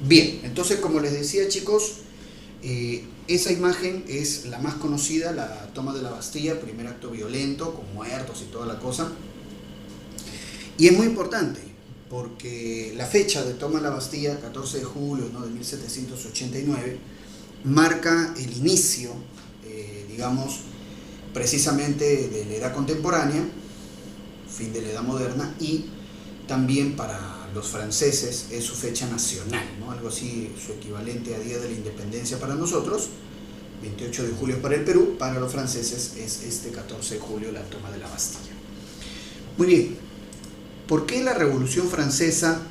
Bien, entonces como les decía, chicos, esa imagen es la más conocida, la toma de la Bastilla, primer acto violento, con muertos y toda la cosa. Y es muy importante, porque la fecha de toma de la Bastilla, 14 de julio, ¿no?, de 1789, marca el inicio, digamos, precisamente de la edad contemporánea, fin de la edad moderna, y también para los franceses es su fecha nacional, ¿no?, algo así, su equivalente a Día de la Independencia para nosotros. 28 de julio para el Perú, para los franceses es este 14 de julio la toma de la Bastilla. Muy bien, ¿por qué la Revolución Francesa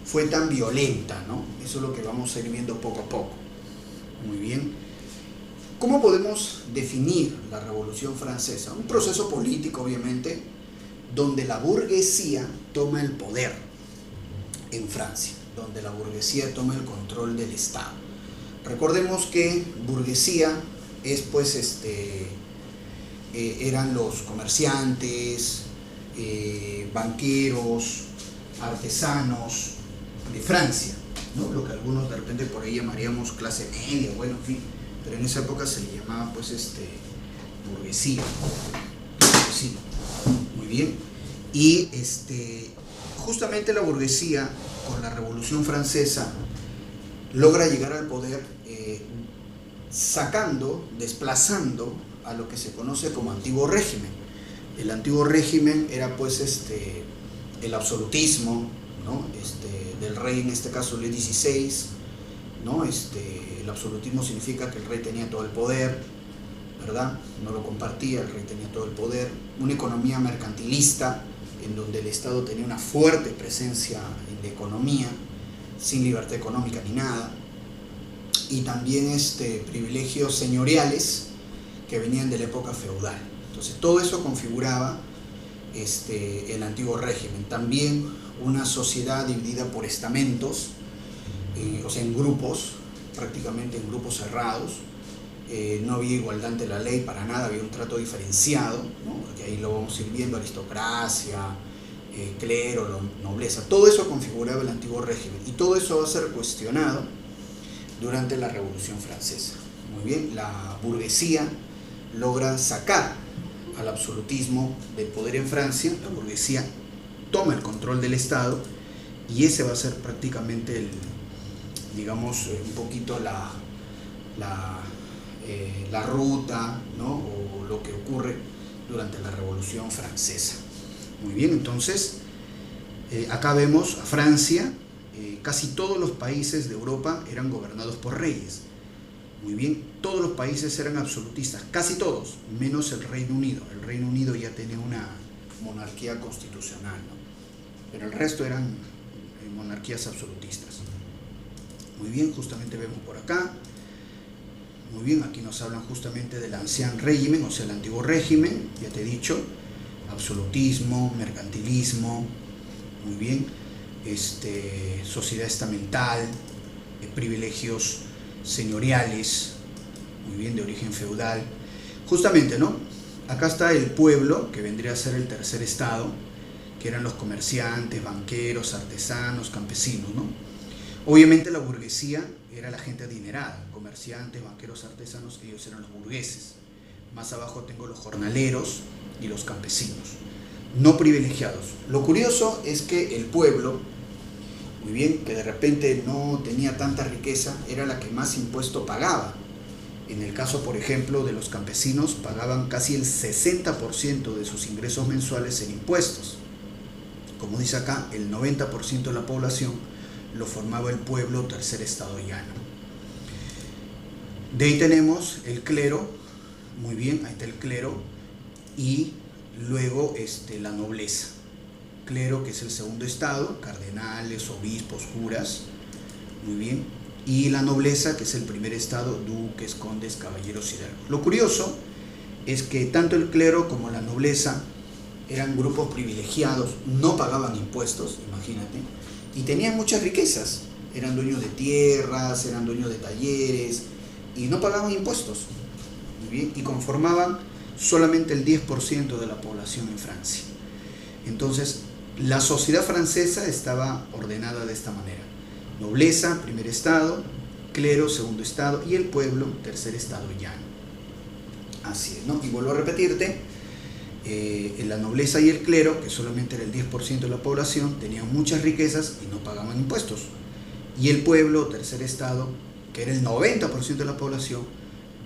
fue tan violenta, ¿no? Eso es lo que vamos a ir viendo poco a poco. Muy bien. ¿Cómo podemos definir la Revolución Francesa? Un proceso político, obviamente, donde la burguesía toma el poder en Francia, donde la burguesía toma el control del Estado. Recordemos que burguesía es, pues, eran los comerciantes, banqueros, artesanos de Francia, ¿no?, lo que algunos de repente por ahí llamaríamos clase media, bueno, en fin, pero en esa época se le llamaba, pues, burguesía. Sí, muy bien. Y justamente la burguesía, con la Revolución Francesa, logra llegar al poder desplazando a lo que se conoce como antiguo régimen. El antiguo régimen era, pues, el absolutismo, ¿no?, del rey, en este caso Luis XVI, ¿no? El absolutismo significa que el rey tenía todo el poder, ¿verdad? No lo compartía, el rey tenía todo el poder. Una economía mercantilista, en donde el Estado tenía una fuerte presencia en la economía, sin libertad económica ni nada. Y también privilegios señoriales que venían de la época feudal. Entonces todo eso configuraba el antiguo régimen. También una sociedad dividida por estamentos, o sea, en grupos, prácticamente en grupos cerrados. No había igualdad ante la ley para nada, había un trato diferenciado, ¿no?, porque ahí lo vamos a ir viendo: aristocracia, clero, nobleza. Todo eso configuraba el antiguo régimen, y todo eso va a ser cuestionado durante la Revolución Francesa. Muy bien, la burguesía logra sacar al absolutismo del poder en Francia. La burguesía toma el control del Estado, y ese va a ser prácticamente digamos, un poquito la ruta, ¿no?, o lo que ocurre durante la Revolución Francesa. Muy bien, entonces acá vemos a Francia. Casi todos los países de Europa eran gobernados por reyes. Muy bien, todos los países eran absolutistas, casi todos, menos el Reino Unido. El Reino Unido ya tenía una monarquía constitucional, ¿no?, pero el resto eran monarquías absolutistas. Muy bien, justamente vemos por acá. Muy bien, aquí nos hablan justamente del ancien régimen, o sea, el antiguo régimen, ya te he dicho, absolutismo, mercantilismo, muy bien, sociedad estamental, privilegios señoriales, muy bien, de origen feudal. Justamente, ¿no?, acá está el pueblo, que vendría a ser el tercer estado, que eran los comerciantes, banqueros, artesanos, campesinos, ¿no? Obviamente la burguesía era la gente adinerada, comerciantes, banqueros, artesanos, ellos eran los burgueses. Más abajo tengo los jornaleros y los campesinos, no privilegiados. Lo curioso es que el pueblo, muy bien, que de repente no tenía tanta riqueza, era la que más impuesto pagaba. En el caso, por ejemplo, de los campesinos, pagaban casi el 60% de sus ingresos mensuales en impuestos. Como dice acá, el 90% de la población lo formaba el pueblo, tercer estado llano. De ahí tenemos el clero, muy bien, ahí está el clero, y luego la nobleza. Clero, que es el segundo estado, cardenales, obispos, curas, muy bien, y la nobleza, que es el primer estado, duques, condes, caballeros, hidalgos. Lo curioso es que tanto el clero como la nobleza eran grupos privilegiados, no pagaban impuestos, imagínate, y tenían muchas riquezas, eran dueños de tierras, eran dueños de talleres, y no pagaban impuestos, muy bien, y conformaban solamente el 10% de la población en Francia. Entonces, la sociedad francesa estaba ordenada de esta manera: Nobleza, primer estado, clero, segundo estado, y el pueblo, tercer estado llano. Así es, ¿no? Y vuelvo a repetirte, la nobleza y el clero, que solamente era el 10% de la población, tenían muchas riquezas y no pagaban impuestos. Y el pueblo, tercer estado, que era el 90% de la población,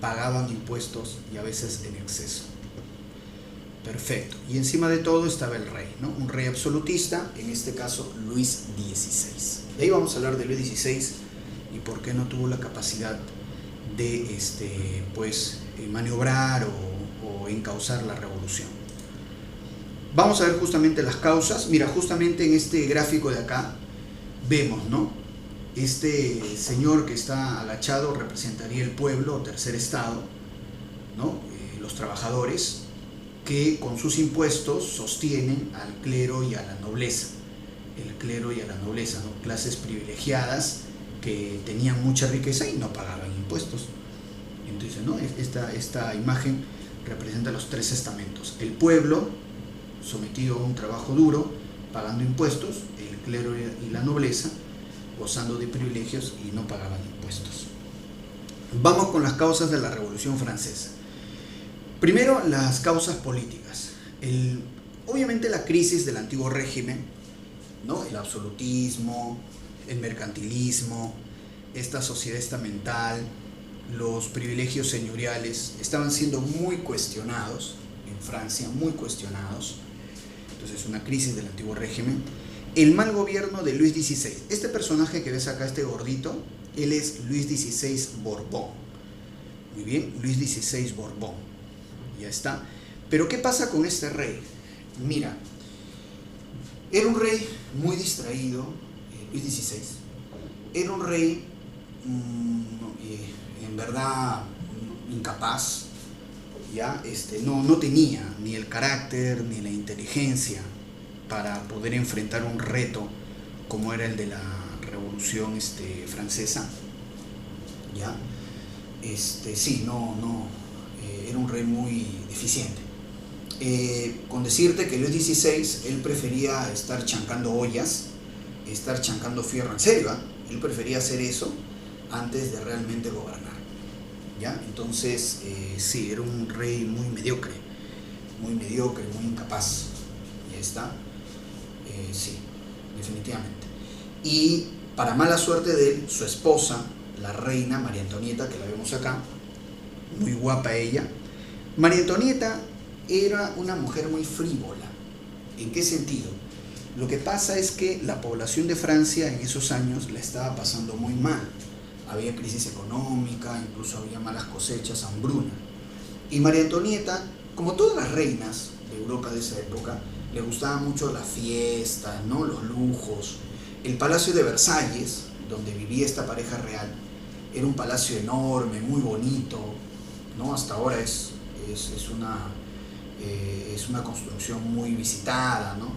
pagaban impuestos y a veces en exceso. Perfecto. Y encima de todo estaba el rey, ¿no? Un rey absolutista, en este caso Luis XVI. De ahí vamos a hablar de Luis XVI y por qué no tuvo la capacidad de maniobrar o encauzar la revolución. Vamos a ver justamente las causas. Mira, justamente en este gráfico de acá vemos, ¿no? Este señor que está agachado representaría el pueblo o tercer estado, ¿no? Los trabajadores que con sus impuestos sostienen al clero y a la nobleza. El clero y a la nobleza, ¿no? Clases privilegiadas que tenían mucha riqueza y no pagaban impuestos. Entonces, ¿no? Esta imagen representa los tres estamentos: el pueblo sometido a un trabajo duro, pagando impuestos; el clero y la nobleza gozando de privilegios y no pagaban impuestos. Vamos con las causas de la Revolución Francesa. Primero, las causas políticas. Obviamente la crisis del antiguo régimen, ¿no? El absolutismo, el mercantilismo, esta sociedad estamental, los privilegios señoriales estaban siendo muy cuestionados en Francia, muy cuestionados. Entonces, una crisis del antiguo régimen. El mal gobierno de Luis XVI. Este personaje que ves acá, este gordito, él es Luis XVI Borbón. Muy bien, Luis XVI Borbón. Ya está. Pero ¿qué pasa con este rey? Mira, era un rey muy distraído, Luis XVI. Era un rey, en verdad, incapaz. ¿Ya? No tenía ni el carácter ni la inteligencia para poder enfrentar un reto como era el de la Revolución Francesa. ¿Ya? Era un rey muy deficiente. Con decirte que Luis XVI, él prefería estar chancando ollas, estar chancando fierro, en serio, él prefería hacer eso antes de realmente gobernar. ¿Ya? Entonces, sí, era un rey muy mediocre, muy incapaz. Ya está. Sí, definitivamente. Y para mala suerte de él, su esposa, la reina María Antonieta, que la vemos acá, muy guapa ella. María Antonieta era una mujer muy frívola. ¿En qué sentido? Lo que pasa es que la población de Francia en esos años la estaba pasando muy mal. Había crisis económica, incluso había malas cosechas, hambruna. Y María Antonieta, como todas las reinas de Europa de esa época, le gustaba mucho la fiesta, ¿no? Los lujos. El Palacio de Versalles, donde vivía esta pareja real, era un palacio enorme, muy bonito, ¿no? Hasta ahora es una construcción muy visitada, ¿no?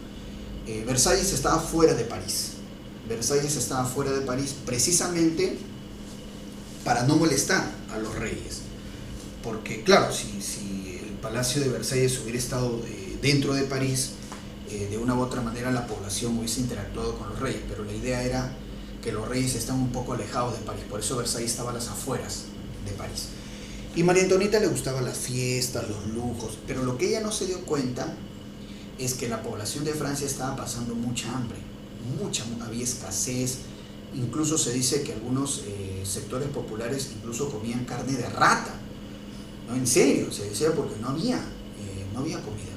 Versalles estaba fuera de París. Versalles estaba fuera de París precisamente para no molestar a los reyes. Porque, claro, si el Palacio de Versalles hubiera estado dentro de París, de una u otra manera la población hubiese interactuado con los reyes, pero la idea era que los reyes están un poco alejados de París, por eso Versalles estaba a las afueras de París. Y María Antonieta le gustaban las fiestas, los lujos, pero lo que ella no se dio cuenta es que la población de Francia estaba pasando mucha hambre, había escasez. Incluso se dice que algunos sectores populares incluso comían carne de rata, ¿no? En serio, se decía, porque no había comida.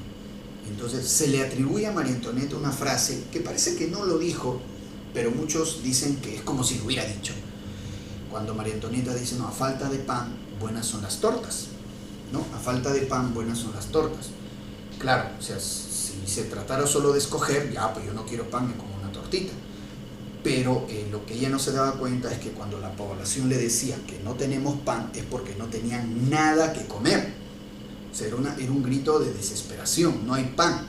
Entonces se le atribuye a María Antonieta una frase que parece que no lo dijo, pero muchos dicen que es como si lo hubiera dicho. Cuando María Antonieta dice, no, a falta de pan, buenas son las tortas, ¿no? A falta de pan, buenas son las tortas. Claro, o sea, si se tratara solo de escoger, ya, pues yo no quiero pan, me como una tortita. Pero lo que ella no se daba cuenta es que cuando la población le decía que no tenemos pan, es porque no tenían nada que comer. O sea, era un grito de desesperación, no hay pan.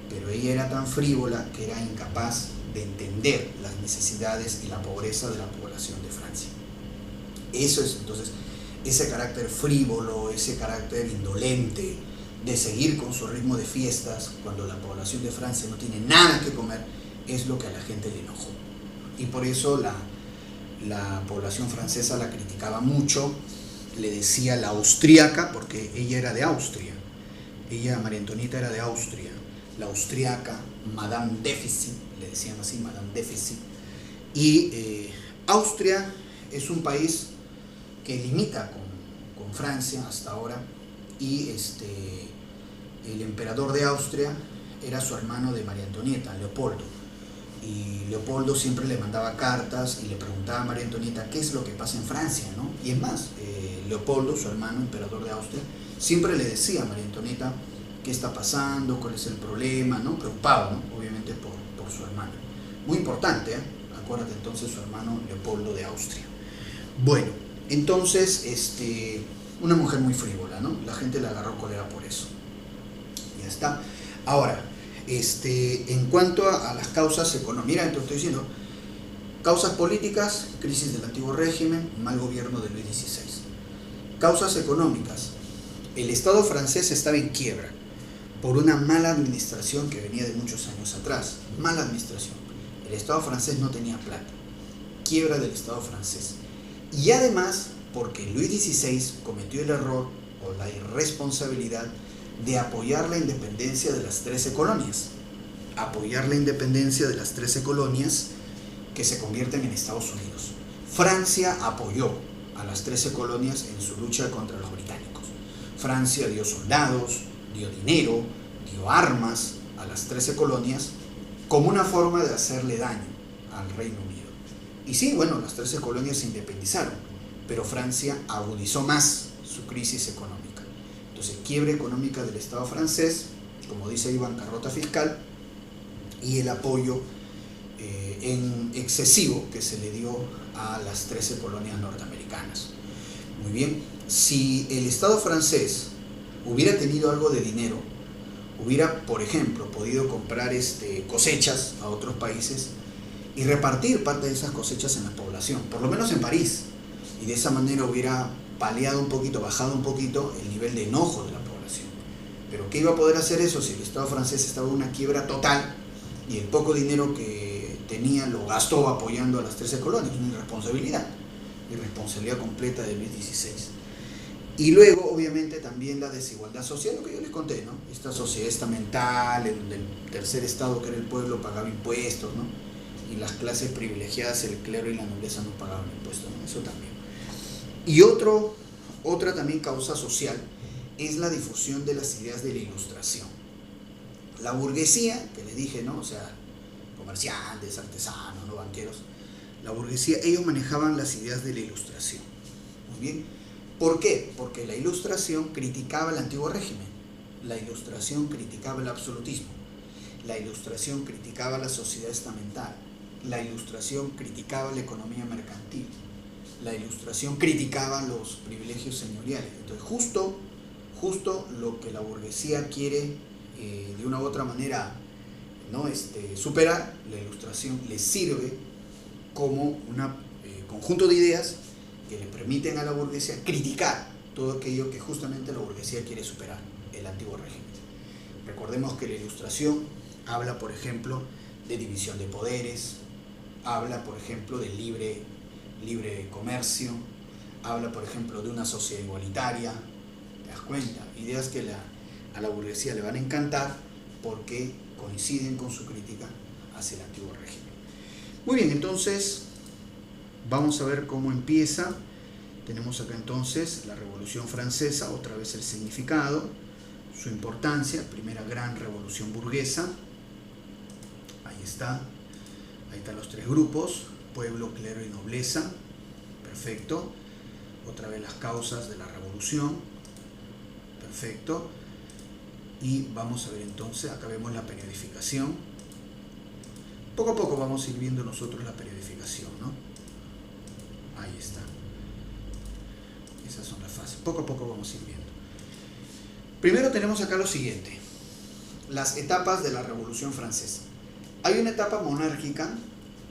Pero ella era tan frívola que era incapaz de entender las necesidades y la pobreza de la población de Francia. Eso es, entonces, ese carácter frívolo, ese carácter indolente de seguir con su ritmo de fiestas cuando la población de Francia no tiene nada que comer, es lo que a la gente le enojó. Y por eso la población francesa la criticaba mucho, le decía la austríaca, porque ella era de Austria. Ella, María Antonieta, era de Austria. La austriaca, Madame Déficit, le decían así, Madame Déficit. Y Austria es un país que limita con Francia hasta ahora, y el emperador de Austria era su hermano de María Antonieta, Leopoldo. Y Leopoldo siempre le mandaba cartas y le preguntaba a María Antonieta qué es lo que pasa en Francia, ¿no? Y es más, Leopoldo, su hermano, emperador de Austria, siempre le decía a María Antonieta qué está pasando, cuál es el problema, ¿no? Preocupado, ¿no? Obviamente por su hermano. Muy importante, ¿eh? Acuérdate entonces, su hermano Leopoldo de Austria. Bueno, entonces, una mujer muy frívola, ¿no? La gente la agarró cólera por eso. Ya está. Ahora, en cuanto a las causas económicas, mira, te estoy diciendo, causas políticas, crisis del antiguo régimen, mal gobierno de Luis XVI. Causas económicas, el Estado francés estaba en quiebra por una mala administración que venía de muchos años atrás. Mala administración. El Estado francés no tenía plata. Quiebra del Estado francés. Y además, porque Luis XVI cometió el error o la irresponsabilidad de apoyar la independencia de las 13 colonias. Apoyar la independencia de las 13 colonias que se convierten en Estados Unidos. Francia apoyó a las 13 colonias en su lucha contra los británicos. Francia dio soldados, dio dinero, dio armas a las 13 colonias como una forma de hacerle daño al Reino Unido. Y sí, bueno, las 13 colonias se independizaron, pero Francia agudizó más su crisis económica. Entonces, quiebre económica del Estado francés, como dice ahí, bancarrota fiscal, y el apoyo en excesivo que se le dio a las 13 colonias norteamericanas. Muy bien, si el Estado francés hubiera tenido algo de dinero, hubiera, por ejemplo, podido comprar cosechas a otros países y repartir parte de esas cosechas en la población, por lo menos en París, y de esa manera hubiera paliado un poquito, bajado un poquito el nivel de enojo de la población. Pero ¿qué iba a poder hacer eso si el Estado francés estaba en una quiebra total y el poco dinero que tenía lo gastó apoyando a las 13 colonias? Una irresponsabilidad completa de Luis XVI. Y luego, obviamente, también la desigualdad social, lo que yo les conté, ¿no? Esta sociedad estamental, en donde el tercer estado, que era el pueblo, pagaba impuestos, ¿no? Y las clases privilegiadas, el clero y la nobleza, no pagaban impuestos, ¿no? Eso también. Y otra también causa social es la difusión de las ideas de la Ilustración. La burguesía, que les dije, ¿no? O sea, comerciantes, artesanos, ¿no? Banqueros. La burguesía, ellos manejaban las ideas de la Ilustración. Muy bien. ¿Por qué? Porque la Ilustración criticaba el antiguo régimen. La Ilustración criticaba el absolutismo. La Ilustración criticaba la sociedad estamental. La Ilustración criticaba la economía mercantil. La Ilustración criticaba los privilegios señoriales. Entonces, justo lo que la burguesía quiere de una u otra manera, ¿no? Superar, la Ilustración le sirve como un conjunto de ideas que le permiten a la burguesía criticar todo aquello que justamente la burguesía quiere superar, el antiguo régimen. Recordemos que la Ilustración habla, por ejemplo, de división de poderes, habla, por ejemplo, de libre comercio, habla, por ejemplo, de una sociedad igualitaria. ¿Te das cuenta? Ideas que a la burguesía le van a encantar porque coinciden con su crítica hacia el antiguo régimen. Muy bien, entonces vamos a ver cómo empieza. Tenemos acá entonces la Revolución Francesa, otra vez el significado, su importancia, primera gran revolución burguesa. Ahí está. Ahí están los tres grupos: pueblo, clero y nobleza. Perfecto. Otra vez las causas de la revolución. Perfecto. Y vamos a ver entonces, acá vemos la periodificación. Poco a poco vamos a ir viendo nosotros la periodificación, ¿no? Ahí está. Esas son las fases. Poco a poco vamos a ir viendo. Primero tenemos acá lo siguiente: las etapas de la Revolución Francesa. Hay una etapa monárquica,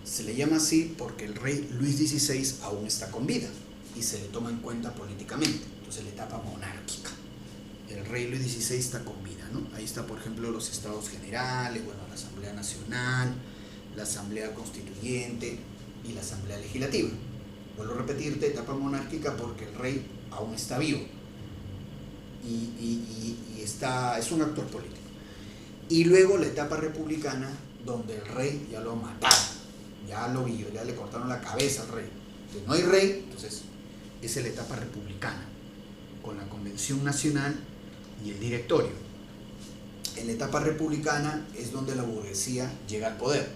se le llama así porque el rey Luis XVI aún está con vida y se le toma en cuenta políticamente. Entonces, la etapa monárquica. El rey Luis XVI está con vida, ¿no? Ahí está, por ejemplo, los estados generales, bueno, la Asamblea Nacional, la Asamblea Constituyente y la Asamblea Legislativa. vuelvo a repetirte, etapa monárquica porque el rey aún está vivo y es un actor político. Y luego la etapa republicana, donde el rey ya lo mataron, ya lo vio, ya le cortaron la cabeza al rey. Entonces no hay rey, entonces esa es la etapa republicana, con la Convención Nacional y el directorio. En la etapa republicana es donde la burguesía llega al poder.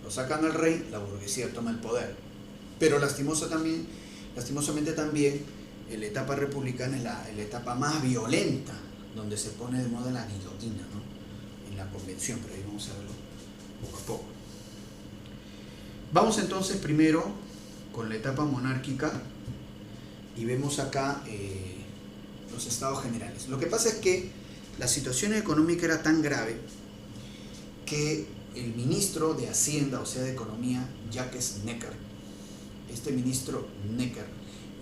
Lo sacan al rey, la burguesía toma el poder. Pero lastimosamente también, en la etapa republicana es la etapa más violenta, donde se pone de moda la guillotina, ¿no? En la convención, pero ahí vamos a verlo poco a poco. Vamos entonces primero con la etapa monárquica y vemos acá los estados generales. Lo que pasa es que la situación económica era tan grave que el ministro de Hacienda, o sea de Economía, Jacques Necker, este ministro Necker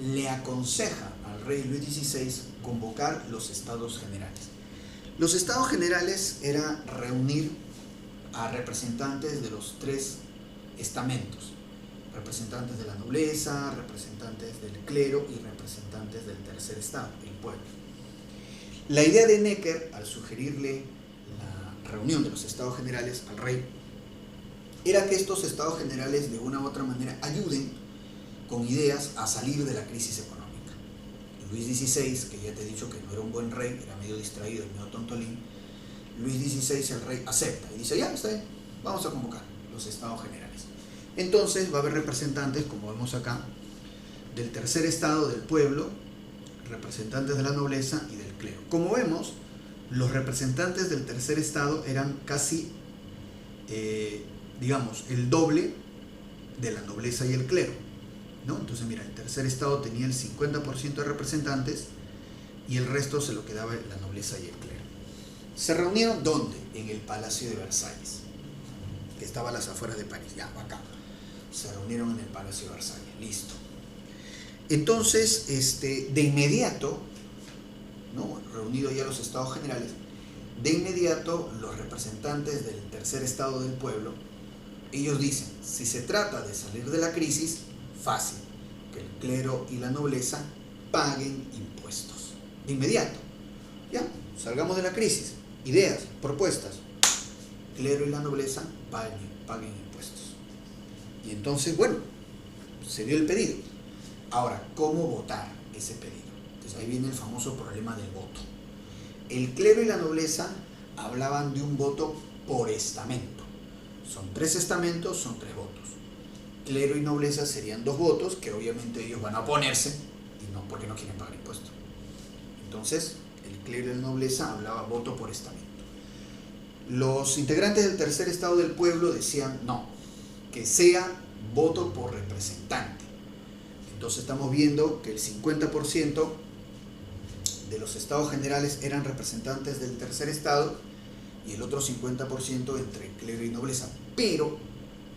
le aconseja al rey Luis XVI convocar los estados generales. Los estados generales era reunir a representantes de los tres estamentos, representantes de la nobleza, representantes del clero y representantes del tercer estado, el pueblo. La idea de Necker, al sugerirle la reunión de los estados generales al rey, era que estos estados generales de una u otra manera ayuden con ideas a salir de la crisis económica. Luis XVI, que ya te he dicho que no era un buen rey, era medio distraído, medio tontolín, Luis XVI, el rey, acepta y dice, ya, está bien, vamos a convocar los estados generales. Entonces va a haber representantes, como vemos acá, del tercer estado, del pueblo, representantes de la nobleza y del clero. Como vemos, los representantes del tercer estado eran casi, digamos, el doble de la nobleza y el clero, ¿no? Entonces, mira, el tercer estado tenía el 50% de representantes y el resto se lo quedaba la nobleza y el clero. ¿Se reunieron dónde? En el Palacio de Versalles, que estaba a las afueras de París, ya, acá. Se reunieron en el Palacio de Versalles, listo. Entonces, de inmediato, ¿no? Reunidos ya los estados generales, de inmediato los representantes del tercer estado del pueblo, ellos dicen, si se trata de salir de la crisis, fácil, que el clero y la nobleza paguen impuestos. De inmediato, ya, salgamos de la crisis, ideas, propuestas, clero y la nobleza paguen impuestos. Y entonces, bueno, se dio el pedido. Ahora, ¿cómo votar ese pedido? Entonces ahí viene el famoso problema del voto. El clero y la nobleza hablaban de un voto por estamento. Son 3 estamentos, son 3 votos. Clero y nobleza serían 2 votos, que obviamente ellos van a oponerse, y no porque no quieren pagar impuestos. Entonces, el clero y la nobleza hablaba voto por estamento. Los integrantes del tercer estado del pueblo decían, no, que sea voto por representante. Entonces estamos viendo que el 50% de los estados generales eran representantes del tercer estado y el otro 50% entre clero y nobleza. Pero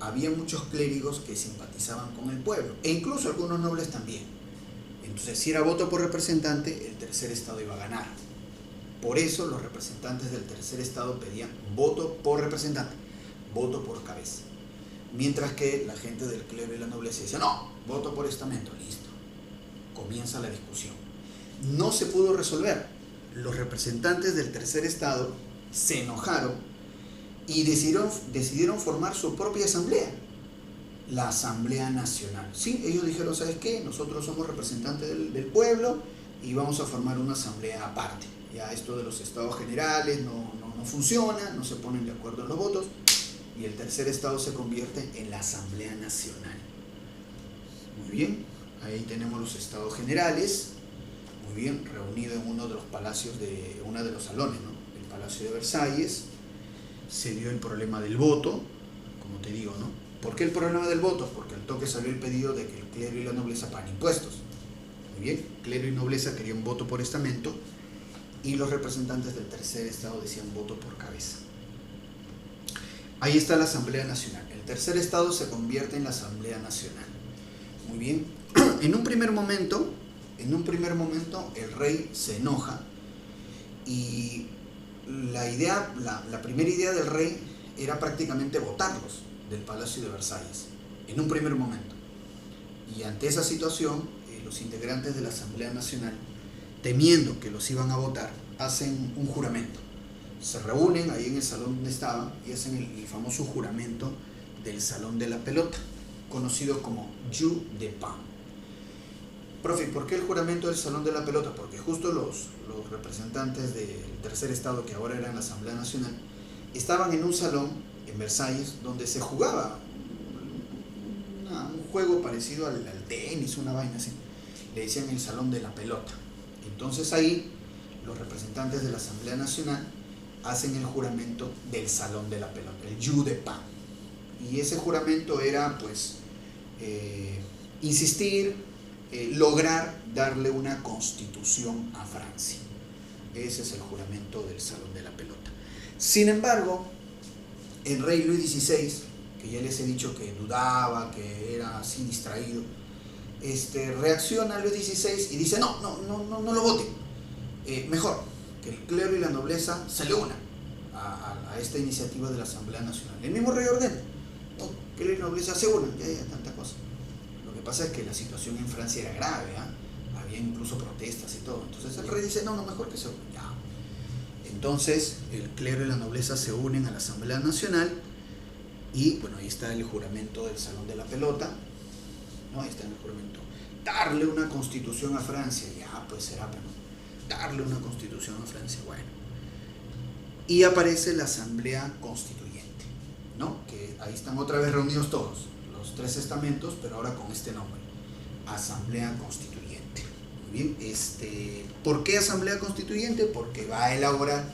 había muchos clérigos que simpatizaban con el pueblo e incluso algunos nobles también. Entonces, si era voto por representante, el tercer estado iba a ganar. Por eso los representantes del tercer estado pedían voto por representante, voto por cabeza. Mientras que la gente del clero y la nobleza decía, no, voto por estamento, listo. Comienza la discusión. No se pudo resolver. Los representantes del tercer estado se enojaron y decidieron formar su propia asamblea, la Asamblea Nacional. Sí, ellos dijeron, ¿sabes qué? Nosotros somos representantes del pueblo y vamos a formar una asamblea aparte. Ya esto de los estados generales no funciona, no se ponen de acuerdo en los votos, y el tercer estado se convierte en la Asamblea Nacional. Muy bien, ahí tenemos los estados generales, muy bien, reunidos en uno de los palacios, uno de los salones, ¿no? El Palacio de Versalles. Se dio el problema del voto, como te digo, ¿no? ¿Por qué el problema del voto? Porque al toque salió el pedido de que el clero y la nobleza paguen impuestos. Muy bien, clero y nobleza querían voto por estamento y los representantes del tercer estado decían voto por cabeza. Ahí está la Asamblea Nacional. El tercer estado se convierte en la Asamblea Nacional. Muy bien. En un primer momento, el rey se enoja y la primera idea del rey era prácticamente botarlos del Palacio de Versalles, en un primer momento. Y ante esa situación, los integrantes de la Asamblea Nacional, temiendo que los iban a votar, hacen un juramento. Se reúnen ahí en el salón donde estaban y hacen el famoso juramento del Salón de la Pelota, conocido como Jeu de Paume. Profe, ¿por qué el juramento del Salón de la Pelota? Porque justo los representantes del tercer estado, que ahora eran la Asamblea Nacional, estaban en un salón en Versalles donde se jugaba un juego parecido al tenis, una vaina así. Le decían el Salón de la Pelota. Entonces ahí los representantes de la Asamblea Nacional hacen el juramento del Salón de la Pelota, el Jeu de Paume. Y ese juramento era, pues, insistir, lograr darle una constitución a Francia. Ese es el juramento del Salón de la Pelota. Sin embargo, el rey Luis XVI, que ya les he dicho que dudaba, que era así distraído, reacciona a Luis XVI y dice, no lo voten. Mejor que el clero y la nobleza se le unan a esta iniciativa de la Asamblea Nacional. El mismo rey ordena, no, que la nobleza se unan, ya tanta cosa. Lo que pasa es que la situación en Francia era grave, había incluso protestas y todo. Entonces el rey dice, no, mejor que se unan, ya. Entonces el clero y la nobleza se unen a la Asamblea Nacional y bueno, ahí está el juramento del Salón de la Pelota, ¿no? Ahí está el juramento. Darle una constitución a Francia, ya pues será, pero darle una constitución a Francia, bueno. Y aparece la Asamblea Constituyente, ¿no? Que ahí están otra vez reunidos todos, los tres estamentos, pero ahora con este nombre, Asamblea Constituyente. Muy bien, ¿por qué Asamblea Constituyente? Porque va a elaborar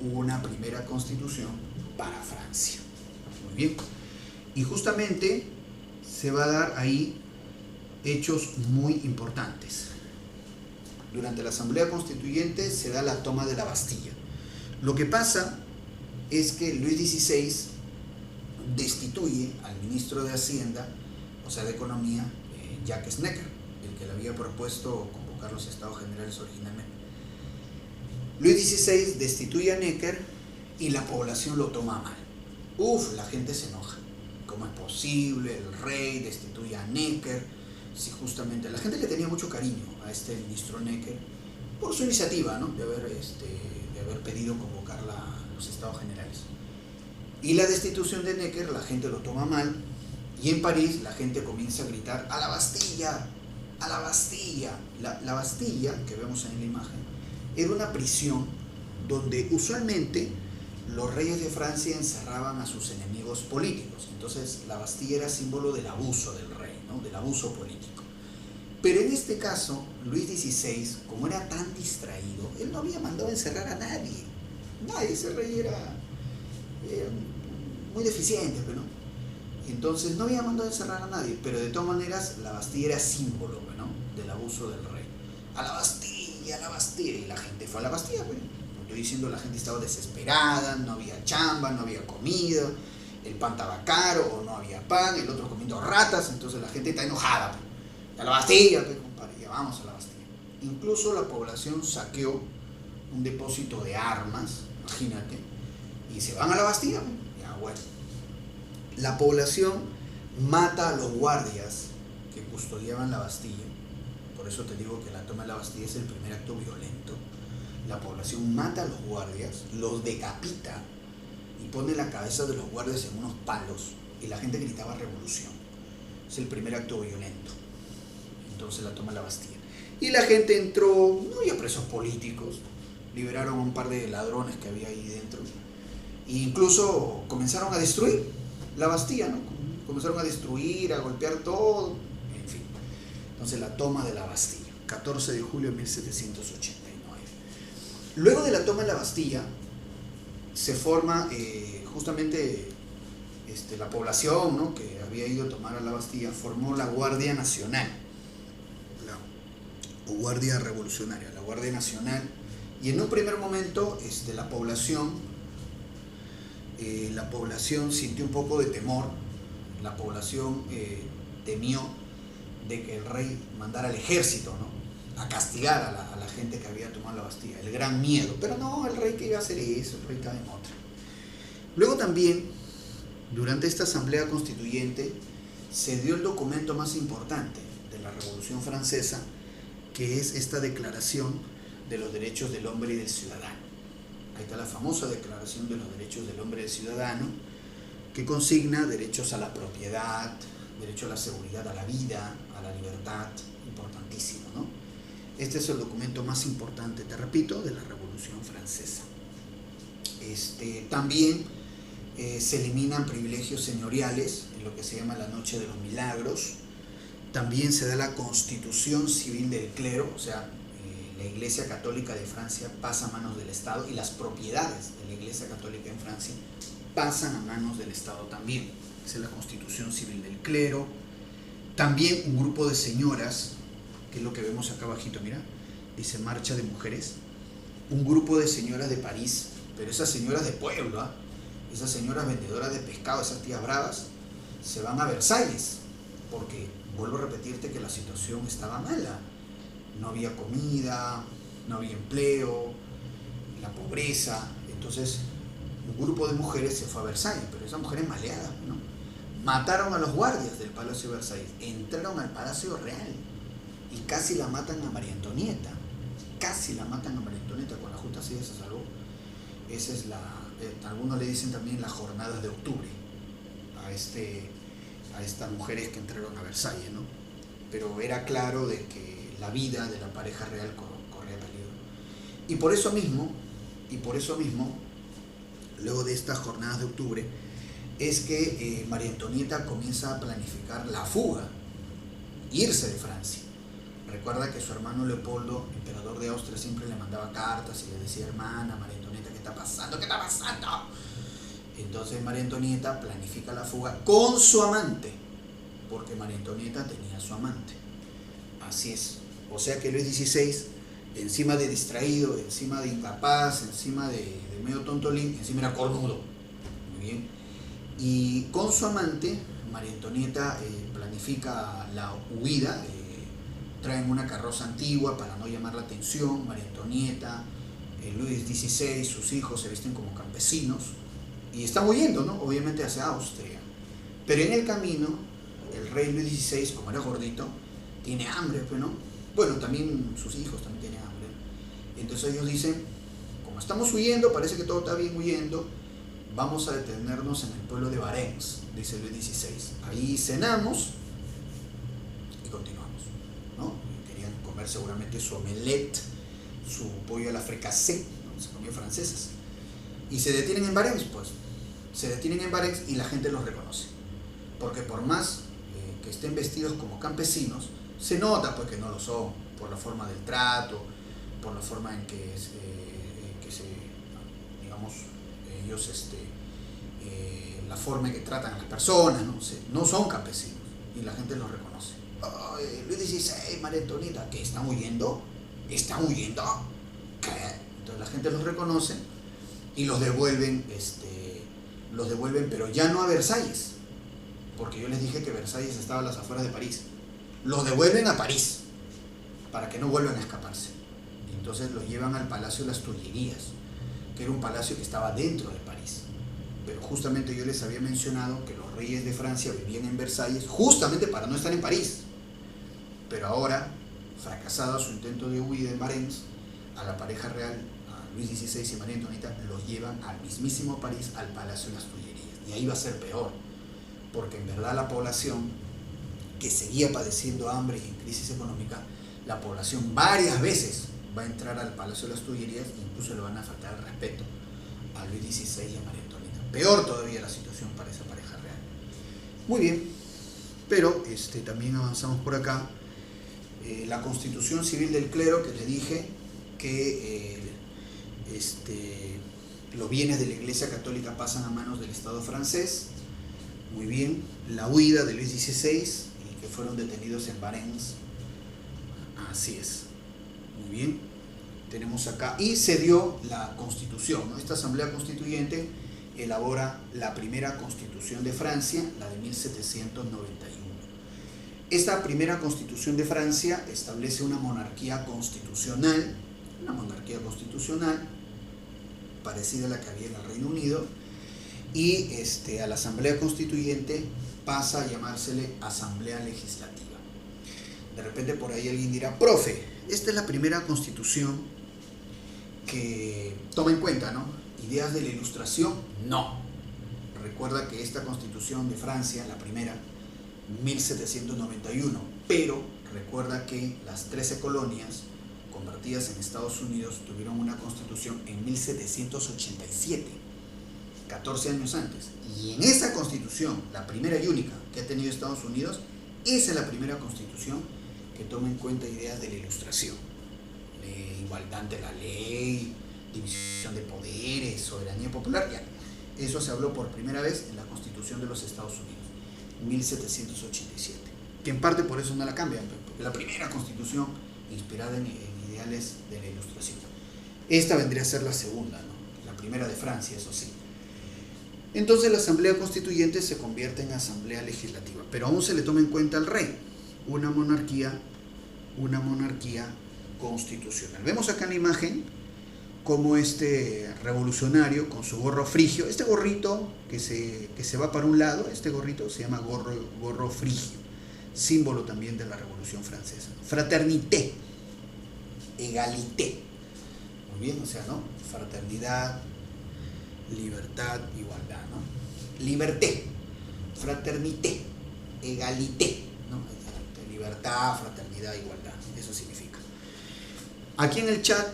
una primera constitución para Francia. Muy bien, y justamente se va a dar ahí hechos muy importantes. Durante la Asamblea Constituyente se da la toma de la Bastilla. Lo que pasa es que Luis XVI destituye al ministro de Hacienda, o sea de Economía, Jacques Necker, el que le había propuesto convocar los Estados Generales originalmente. Luis XVI destituye a Necker y la población lo toma mal. La gente se enoja. ¿Cómo es posible? El rey destituye a Necker. Si justamente la gente le tenía mucho cariño a este ministro Necker por su iniciativa, ¿no? de haber pedido convocar los Estados Generales. Y la destitución de Necker, la gente lo toma mal, y en París la gente comienza a gritar ¡a la Bastilla! ¡a la Bastilla! La Bastilla, que vemos en la imagen, era una prisión donde usualmente los reyes de Francia encerraban a sus enemigos políticos. Entonces la Bastilla era símbolo del abuso del rey, ¿no? Del abuso político. Pero en este caso, Luis XVI, como era tan distraído, él no había mandado a encerrar a nadie. Ese rey era muy deficiente, ¿no? Entonces no había mandado a encerrar a nadie, pero de todas maneras la Bastilla era símbolo, ¿no? Del abuso del rey. ¡A la Bastilla, a la Bastilla! Y la gente fue a la Bastilla, ¿no? Estoy diciendo, la gente estaba desesperada, no había chamba, no había comida, el pan estaba caro o no había pan, el otro comiendo ratas, entonces la gente está enojada. A la Bastilla, compadre, ya vamos a la Bastilla. Incluso la población saqueó un depósito de armas, imagínate, y se van a la Bastilla. Ya, bueno. La población mata a los guardias que custodiaban la Bastilla. Por eso te digo que la toma de la Bastilla es el primer acto violento. La población mata a los guardias, los decapita y pone la cabeza de los guardias en unos palos y la gente gritaba revolución. Es el primer acto violento. Entonces la toma de la Bastilla. Y la gente entró, no había presos políticos, liberaron a un par de ladrones que había ahí dentro. E incluso comenzaron a destruir la Bastilla, ¿no? Comenzaron a destruir, a golpear todo, en fin. Entonces la toma de la Bastilla, 14 de julio de 1789. Luego de la toma de la Bastilla, se forma justamente la población, ¿no? Que había ido a tomar a la Bastilla, formó la Guardia Nacional, o Guardia Revolucionaria, la Guardia Nacional. Y en un primer momento la población sintió un poco de temor, la población temió de que el rey mandara al ejército, ¿no? A castigar a la gente que había tomado la Bastilla, el gran miedo. Pero no, el rey que iba a hacer eso, el rey estaba en otra. Luego también, durante esta Asamblea Constituyente, se dio el documento más importante de la Revolución Francesa, que es esta Declaración de los Derechos del Hombre y del Ciudadano. Ahí está la famosa Declaración de los Derechos del Hombre y del Ciudadano, que consigna derechos a la propiedad, derecho a la seguridad, a la vida, a la libertad, importantísimo, ¿no? Este es el documento más importante, te repito, de la Revolución Francesa. También se eliminan privilegios señoriales en lo que se llama la Noche de los Milagros. También se da la Constitución Civil del Clero, o sea, la Iglesia Católica de Francia pasa a manos del Estado y las propiedades de la Iglesia Católica en Francia pasan a manos del Estado también. Esa es la Constitución Civil del Clero. También un grupo de señoras, que es lo que vemos acá abajito, mira, dice Marcha de Mujeres. Un grupo de señoras de París, pero esas señoras de pueblo, ¿eh? Esas señoras vendedoras de pescado, esas tías bravas, se van a Versalles, porque vuelvo a repetirte que la situación estaba mala. No había comida, no había empleo, la pobreza. Entonces un grupo de mujeres se fue a Versalles, pero esas mujeres maleadas, ¿no? Mataron a los guardias del Palacio de Versalles, entraron al Palacio Real y casi la matan a María Antonieta. Casi la matan a María Antonieta, con la justa así se salvó. Esa es algunos le dicen también las jornadas de octubre a estas mujeres que entraron a Versalles, ¿no? Pero era claro de que la vida de la pareja real corría peligro. Y por eso mismo, luego de estas jornadas de octubre, es que María Antonieta comienza a planificar la fuga, irse de Francia. Recuerda que su hermano Leopoldo, emperador de Austria, siempre le mandaba cartas y le decía: hermana María Antonieta, ¿qué está pasando? ¿Qué está pasando? Entonces María Antonieta planifica la fuga con su amante, porque María Antonieta tenía su amante. Así es. O sea que Luis XVI, encima de distraído, encima de incapaz, encima de medio tontolín, encima era cornudo. Muy bien. Y con su amante, María Antonieta planifica la huida. Traen una carroza antigua para no llamar la atención. María Antonieta, Luis XVI, sus hijos se visten como campesinos y están huyendo, ¿no? Obviamente hacia Austria. Pero en el camino, el rey Luis XVI, como era gordito, tiene hambre, pues, ¿no? Bueno, también sus hijos también tienen hambre. Entonces ellos dicen: como estamos huyendo, parece que todo está bien huyendo, vamos a detenernos en el pueblo de Varennes, dice Luis XVI. Ahí cenamos y continuamos, ¿no? Querían comer seguramente su omelette, su pollo a la fricassée, ¿no? Se comió francesas. Y se detienen en Varennes, pues. Se detienen en Varennes y la gente los reconoce. Porque por más que estén vestidos como campesinos, se nota pues que no lo son, por la forma del trato, por la forma en que digamos, ellos, la forma en que tratan a las personas, no son campesinos y la gente los reconoce. Oh, Luis XVI, María Antonieta, ¿qué? ¿Están huyendo? ¿Están huyendo? ¿Qué? Entonces la gente los reconoce y los devuelven, pero ya no a Versalles, porque yo les dije que Versalles estaba a las afueras de París. Los devuelven a París para que no vuelvan a escaparse. Y entonces los llevan al Palacio de las Tullerías, que era un palacio que estaba dentro de París. Pero justamente yo les había mencionado que los reyes de Francia vivían en Versalles justamente para no estar en París. Pero ahora, fracasado su intento de huida en Varennes, a la pareja real, a Luis XVI y María Antonieta, los llevan al mismísimo París, al Palacio de las Tullerías. Y ahí va a ser peor, porque en verdad la población, que seguía padeciendo hambre y crisis económica, la población varias veces va a entrar al Palacio de las Tullerías e incluso le van a faltar el respeto a Luis XVI y a María Antonieta. Peor todavía la situación para esa pareja real. Muy bien, pero también avanzamos por acá. La Constitución Civil del Clero, que les dije que los bienes de la Iglesia Católica pasan a manos del Estado francés. Muy bien. La huida de Luis XVI, y que fueron detenidos en Varennes. Así es. Muy bien. Tenemos acá. Y se dio la Constitución, ¿no? Esta Asamblea Constituyente elabora la primera Constitución de Francia, la de 1791. Esta primera Constitución de Francia establece una monarquía constitucional, parecida a la que había en el Reino Unido, y a la Asamblea Constituyente pasa a llamársele Asamblea Legislativa. De repente por ahí alguien dirá, profe, esta es la primera constitución que toma en cuenta, ¿no? Ideas de la Ilustración. No. Recuerda que esta constitución de Francia, la primera, 1791, pero recuerda que las 13 colonias convertidas en Estados Unidos tuvieron una constitución en 1787, 14 años antes. Y en esa constitución, la primera y única que ha tenido Estados Unidos, esa es la primera constitución que toma en cuenta ideas de la Ilustración. Igualdad ante la ley, división de poderes, soberanía popular, ya. Eso se habló por primera vez en la Constitución de los Estados Unidos, 1787. Que en parte por eso no la cambian, porque la primera constitución inspirada en ideales de la Ilustración. Esta vendría a ser la segunda, ¿no? La primera de Francia, eso sí. Entonces la Asamblea Constituyente se convierte en Asamblea Legislativa, pero aún se le toma en cuenta al rey, una monarquía constitucional. Vemos acá en la imagen como este revolucionario con su gorro frigio, este gorrito que se va para un lado, este gorrito se llama gorro frigio, símbolo también de la Revolución Francesa. Fraternité, égalité, muy bien, o sea, ¿no? Fraternidad, libertad, igualdad, ¿no? Liberté, fraternité, égalité, ¿no? Libertad, fraternidad, igualdad, eso significa. Aquí en el chat,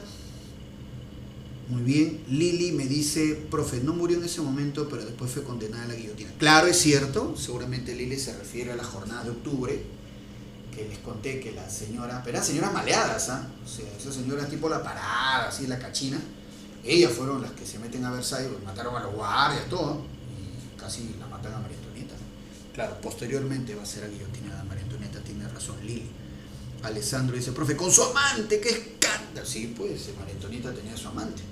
muy bien, Lili me dice, profe, no murió en ese momento, pero después fue condenada a la guillotina. Claro, es cierto, seguramente Lili se refiere a la jornada de octubre, que les conté que la señora, pero eran señoras maleadas, ¿ah? O sea, esas señoras tipo la parada, así, la cachina, ellas fueron las que se meten a Versalles, mataron a los guardias, todo, y casi la matan a María Antonieta. Claro, posteriormente va a ser guillotinada María Antonieta, tiene razón Lili. Alessandro dice, profe, con su amante, qué escándalo. Sí, pues María Antonieta tenía a su amante,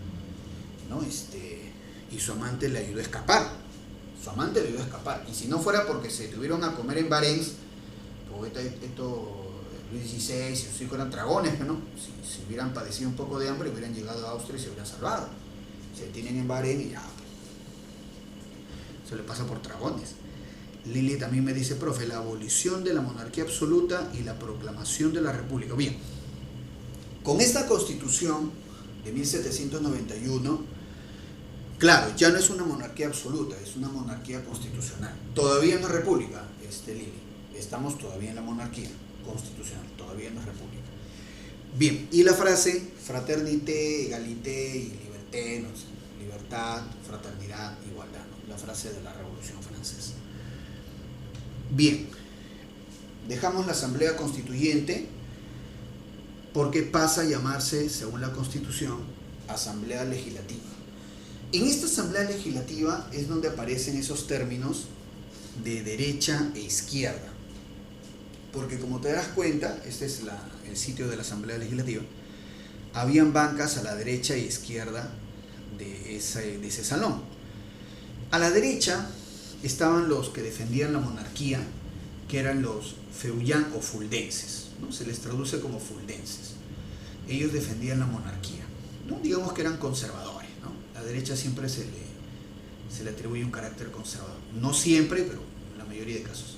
¿no? Y su amante le ayudó a escapar. Su amante le ayudó a escapar. Y si no fuera porque se tuvieron a comer en Barents, pues Luis XVI y sus hijos eran dragones, ¿no? Si hubieran padecido un poco de hambre, hubieran llegado a Austria y se hubieran salvado. Se detienen en Barents y ya, se le pasa por dragones. Lili también me dice, profe, la abolición de la monarquía absoluta y la proclamación de la república. Bien, con esta constitución de 1791, claro, ya no es una monarquía absoluta, es una monarquía constitucional. Todavía no es república, Lili. Estamos todavía en la monarquía constitucional, todavía no es república. Bien, y la frase, fraternité, égalité y liberté, no sé, libertad, fraternidad, igualdad, ¿no? La frase de la Revolución Francesa. Bien, dejamos la Asamblea Constituyente porque pasa a llamarse, según la Constitución, Asamblea Legislativa. En esta Asamblea Legislativa es donde aparecen esos términos de derecha e izquierda. Porque como te das cuenta, este es el sitio de la Asamblea Legislativa, habían bancas a la derecha y izquierda de ese salón. A la derecha estaban los que defendían la monarquía, que eran los feuillants o fuldenses, ¿no? Se les traduce como fuldenses. Ellos defendían la monarquía, ¿no? Digamos que eran conservadores, ¿no? La derecha siempre se le atribuye un carácter conservador. No siempre, pero en la mayoría de casos.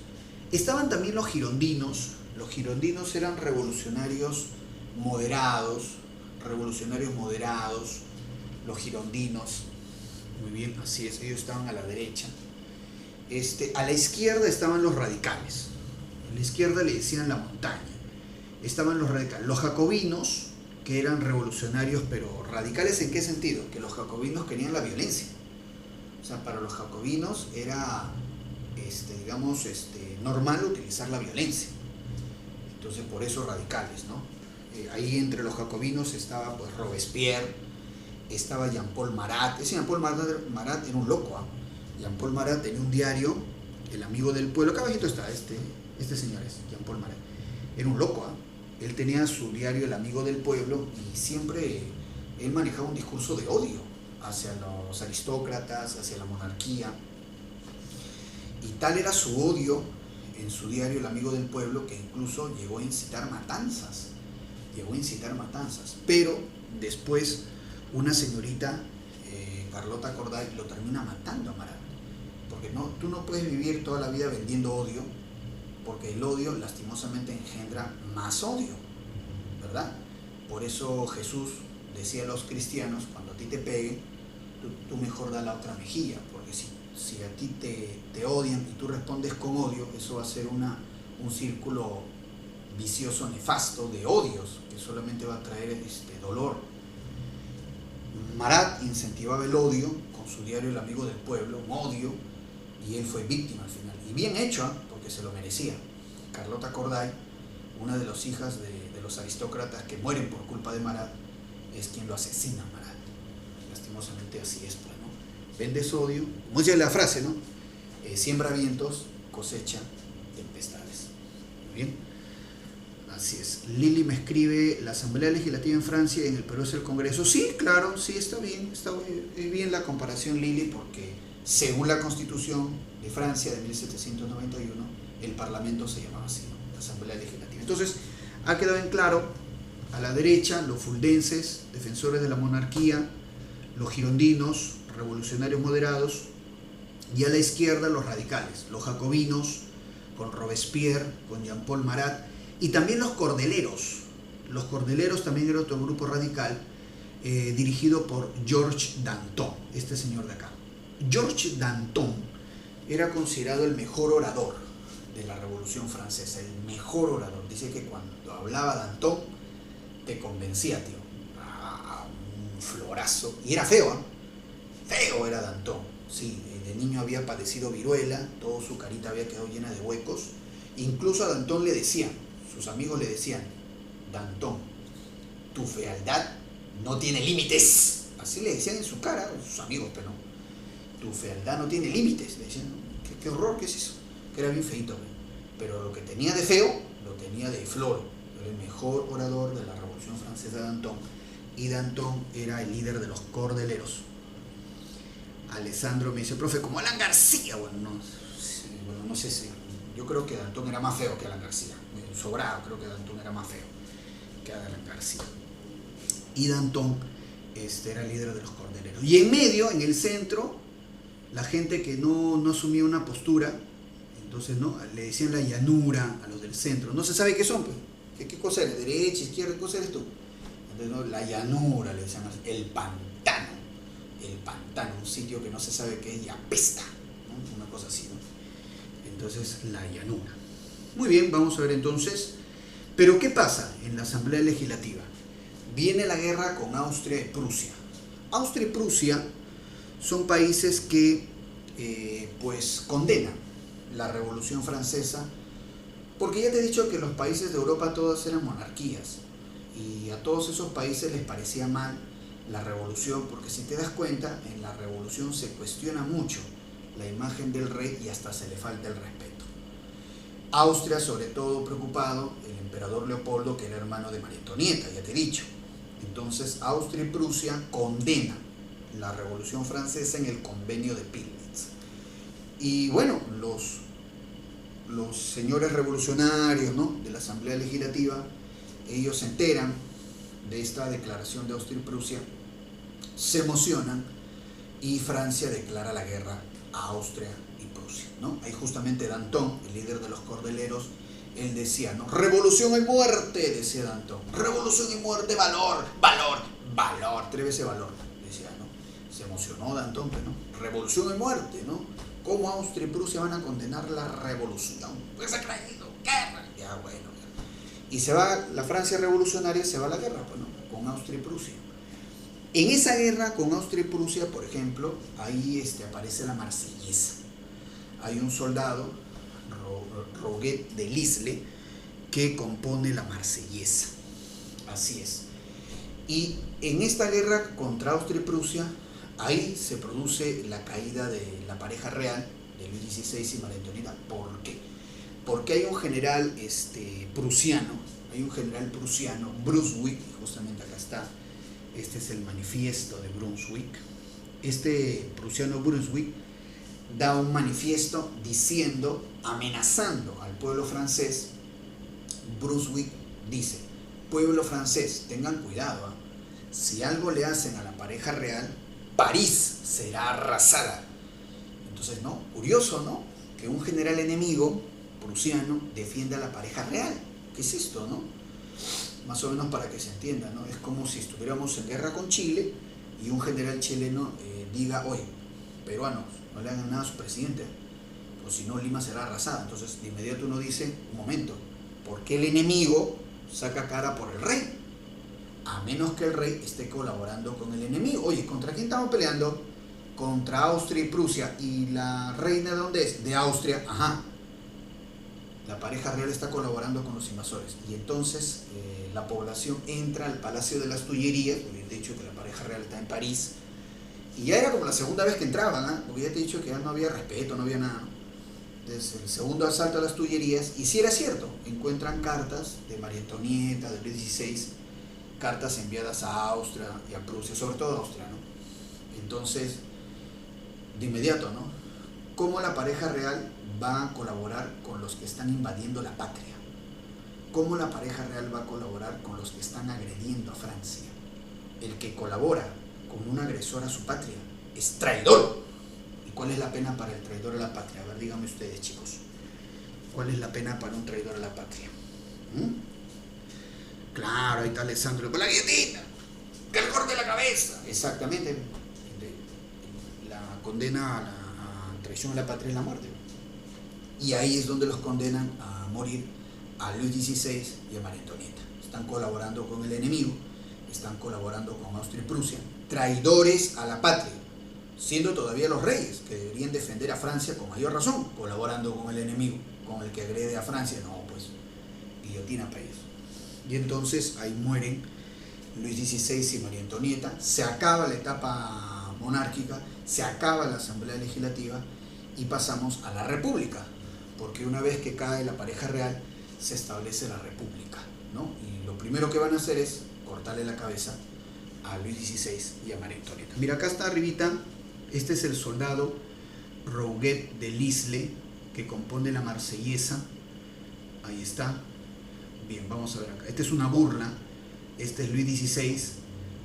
Estaban también los girondinos. Los girondinos eran revolucionarios moderados, los girondinos. Muy bien, así es, ellos estaban a la derecha. A la izquierda estaban los radicales. A la izquierda le decían la montaña. Estaban los radicales. Los jacobinos, que eran revolucionarios, pero radicales ¿en qué sentido? Que los jacobinos querían la violencia. O sea, para los jacobinos era, normal utilizar la violencia. Entonces, por eso radicales, ¿no? Ahí entre los jacobinos estaba, pues, Robespierre, estaba Jean-Paul Marat. Ese Jean-Paul Marat era un loco, ¿ah? Jean-Paul Marat tenía un diario, El Amigo del Pueblo. Acá abajito está este señor, es Jean-Paul Marat. Era un loco, ¿ah? Él tenía su diario El Amigo del Pueblo y siempre él manejaba un discurso de odio hacia los aristócratas, hacia la monarquía. Y tal era su odio en su diario El Amigo del Pueblo que incluso llegó a incitar matanzas. Pero después una señorita, Carlota Corday, lo termina matando a Marat. Porque tú no puedes vivir toda la vida vendiendo odio porque el odio lastimosamente engendra más odio, ¿verdad? Por eso Jesús decía a los cristianos, cuando a ti te peguen, tú mejor da la otra mejilla, porque si a ti te odian y tú respondes con odio, eso va a ser un círculo vicioso, nefasto, de odios, que solamente va a traer dolor. Marat incentivaba el odio con su diario El Amigo del Pueblo, un odio, y él fue víctima al final. Y bien hecho, porque se lo merecía. Carlota Corday, una de las hijas de los aristócratas que mueren por culpa de Marat, es quien lo asesina a Marat. Lastimosamente así es, pues, ¿no? Vendes odio, como dice la frase, ¿no? Siembra vientos, cosecha tempestades. Muy bien. Así es. Lili me escribe, la Asamblea Legislativa en Francia y en el Perú es el Congreso. Sí, claro, sí, está bien la comparación, Lili, porque según la Constitución de Francia de 1791, el Parlamento se llamaba así, ¿no? La Asamblea Legislativa. Entonces, ha quedado en claro, a la derecha, los fuldenses, defensores de la monarquía, los girondinos, revolucionarios moderados, y a la izquierda, los radicales, los jacobinos, con Robespierre, con Jean-Paul Marat, y también los cordeleros. Los cordeleros también era otro grupo radical, dirigido por Georges Danton, este señor de acá. Georges Danton era considerado el mejor orador de la Revolución Francesa, el mejor orador. Dice que cuando hablaba Danton, te convencía, tío. Un florazo. Y era feo, ¿eh? Feo era Danton. Sí, de niño había padecido viruela, toda su carita había quedado llena de huecos. Incluso a Danton le decían, sus amigos le decían, Danton, tu fealdad no tiene límites. Así le decían en su cara, sus amigos, pero no. Tu fealdad no tiene límites. Le decían, ¿qué horror, qué es eso? Que era bien feito, pero lo que tenía de feo, lo tenía de flor. Era el mejor orador de la Revolución Francesa, Danton. Y Danton era el líder de los cordeleros. Alessandro me dice, profe, como Alan García. Bueno, no sé si... Yo creo que Danton era más feo que Alan García. Sobrado, creo que Danton era más feo que Alan García. Y Danton era el líder de los cordeleros. Y en medio, en el centro, la gente que no asumía una postura, entonces no le decían la llanura a los del centro. No se sabe qué son, pues. ¿Qué cosa eres? ¿Derecha, izquierda? ¿Qué cosa eres tú? Entonces, ¿no? La llanura, le decían, el pantano, un sitio que no se sabe qué es y apesta, ¿no? Una cosa así, ¿no? Entonces, la llanura. Muy bien, vamos a ver entonces. Pero ¿qué pasa en la Asamblea Legislativa? Viene la guerra con Austria y Prusia. Austria y Prusia son países que pues condenan la Revolución Francesa, porque ya te he dicho que los países de Europa todos eran monarquías y a todos esos países les parecía mal la revolución, porque si te das cuenta, en la revolución se cuestiona mucho la imagen del rey y hasta se le falta el respeto. Austria, sobre todo preocupado, el emperador Leopoldo, que era hermano de María Antonieta, ya te he dicho. Entonces Austria y Prusia condenan la Revolución Francesa en el Convenio de Pillnitz. Y bueno, los señores revolucionarios, ¿no?, de la Asamblea Legislativa, ellos se enteran de esta declaración de Austria y Prusia, se emocionan y Francia declara la guerra a Austria y Prusia, ¿no? Ahí justamente Danton, el líder de los cordeleros, él decía, ¿no? Revolución y muerte, decía Danton. Revolución y muerte, valor, valor, valor, 3 veces valor, decía, ¿no? Se emocionó Danton, ¿no? Revolución y muerte, ¿no? ¿Cómo Austria y Prusia van a condenar la revolución? Pues se ha creído, guerra. Ya, bueno. Y se va, la Francia revolucionaria se va a la guerra, pues, ¿no?, con Austria y Prusia. En esa guerra con Austria y Prusia, por ejemplo, ahí aparece la Marsellesa. Hay un soldado, Roget de Lisle, que compone la Marsellesa. Así es. Y en esta guerra contra Austria y Prusia, ahí se produce la caída de la pareja real de Luis XVI y María Antonieta. ¿Por qué? Porque hay un general prusiano, Brunswick, justamente acá está, este es el manifiesto de Brunswick. Este prusiano Brunswick da un manifiesto diciendo, amenazando al pueblo francés. Brunswick dice, pueblo francés, tengan cuidado, ¿eh? Si algo le hacen a la pareja real, París será arrasada. Entonces, ¿no? Curioso, ¿no?, que un general enemigo prusiano defiende a la pareja real. ¿Qué es esto, no? Más o menos para que se entienda, ¿no? Es como si estuviéramos en guerra con Chile y un general chileno diga, oye, peruanos, no le hagan nada a su presidente, o si no Lima será arrasada. Entonces de inmediato uno dice, un momento, ¿por qué el enemigo saca cara por el rey? A menos que el rey esté colaborando con el enemigo. Oye, ¿contra quién estamos peleando? Contra Austria y Prusia. ¿Y la reina de dónde es? De Austria. Ajá. La pareja real está colaborando con los invasores. Y entonces la población entra al Palacio de las Tullerías. De hecho que la pareja real está en París. Y ya era como la segunda vez que entraban, ¿eh? Porque ya te he dicho que ya no había respeto, no había nada. Entonces el segundo asalto a las Tullerías. Y sí era cierto. Encuentran cartas de María Antonieta, de Luis XVI. Cartas enviadas a Austria y a Prusia, sobre todo a Austria, ¿no? Entonces, de inmediato, ¿no? ¿Cómo la pareja real va a colaborar con los que están invadiendo la patria? ¿Cómo la pareja real va a colaborar con los que están agrediendo a Francia? El que colabora con un agresor a su patria es traidor. ¿Y cuál es la pena para el traidor a la patria? A ver, díganme ustedes, chicos. ¿Cuál es la pena para un traidor a la patria? Claro, ahí está Alessandro, con la guillotina, que le corte la cabeza. Exactamente. La condena a traición a la patria es la muerte. Y ahí es donde los condenan a morir a Luis XVI y a María Antonieta. Están colaborando con el enemigo, están colaborando con Austria y Prusia, traidores a la patria, siendo todavía los reyes, que deberían defender a Francia con mayor razón, colaborando con el enemigo, con el que agrede a Francia. No, pues, guillotina para ellos. Y entonces ahí mueren Luis XVI y María Antonieta, se acaba la etapa monárquica, se acaba la Asamblea Legislativa y pasamos a la República, porque una vez que cae la pareja real se establece la República, ¿no? Y lo primero que van a hacer es cortarle la cabeza a Luis XVI y a María Antonieta. Mira, acá está arribita, este es el soldado Rouget de Lisle, que compone la Marsellesa, ahí está. Bien, vamos a ver acá. Esta es una burla. Este es Luis XVI.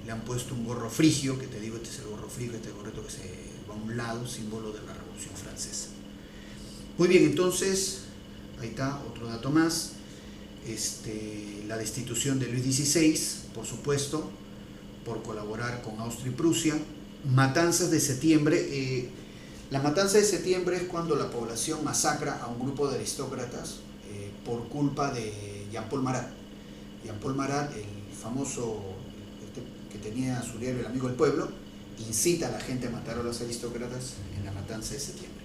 Le han puesto un gorro frigio, que te digo, este es el gorro frigio, este es el gorrito que se va a un lado, símbolo de la Revolución Francesa. Muy bien, entonces, ahí está, otro dato más. La destitución de Luis XVI, por supuesto, por colaborar con Austria y Prusia. Matanzas de septiembre. La matanza de septiembre es cuando la población masacra a un grupo de aristócratas por culpa de Jean-Paul Marat. Jean-Paul Marat, el famoso que tenía su diario El Amigo del Pueblo, incita a la gente a matar a los aristócratas en la matanza de septiembre.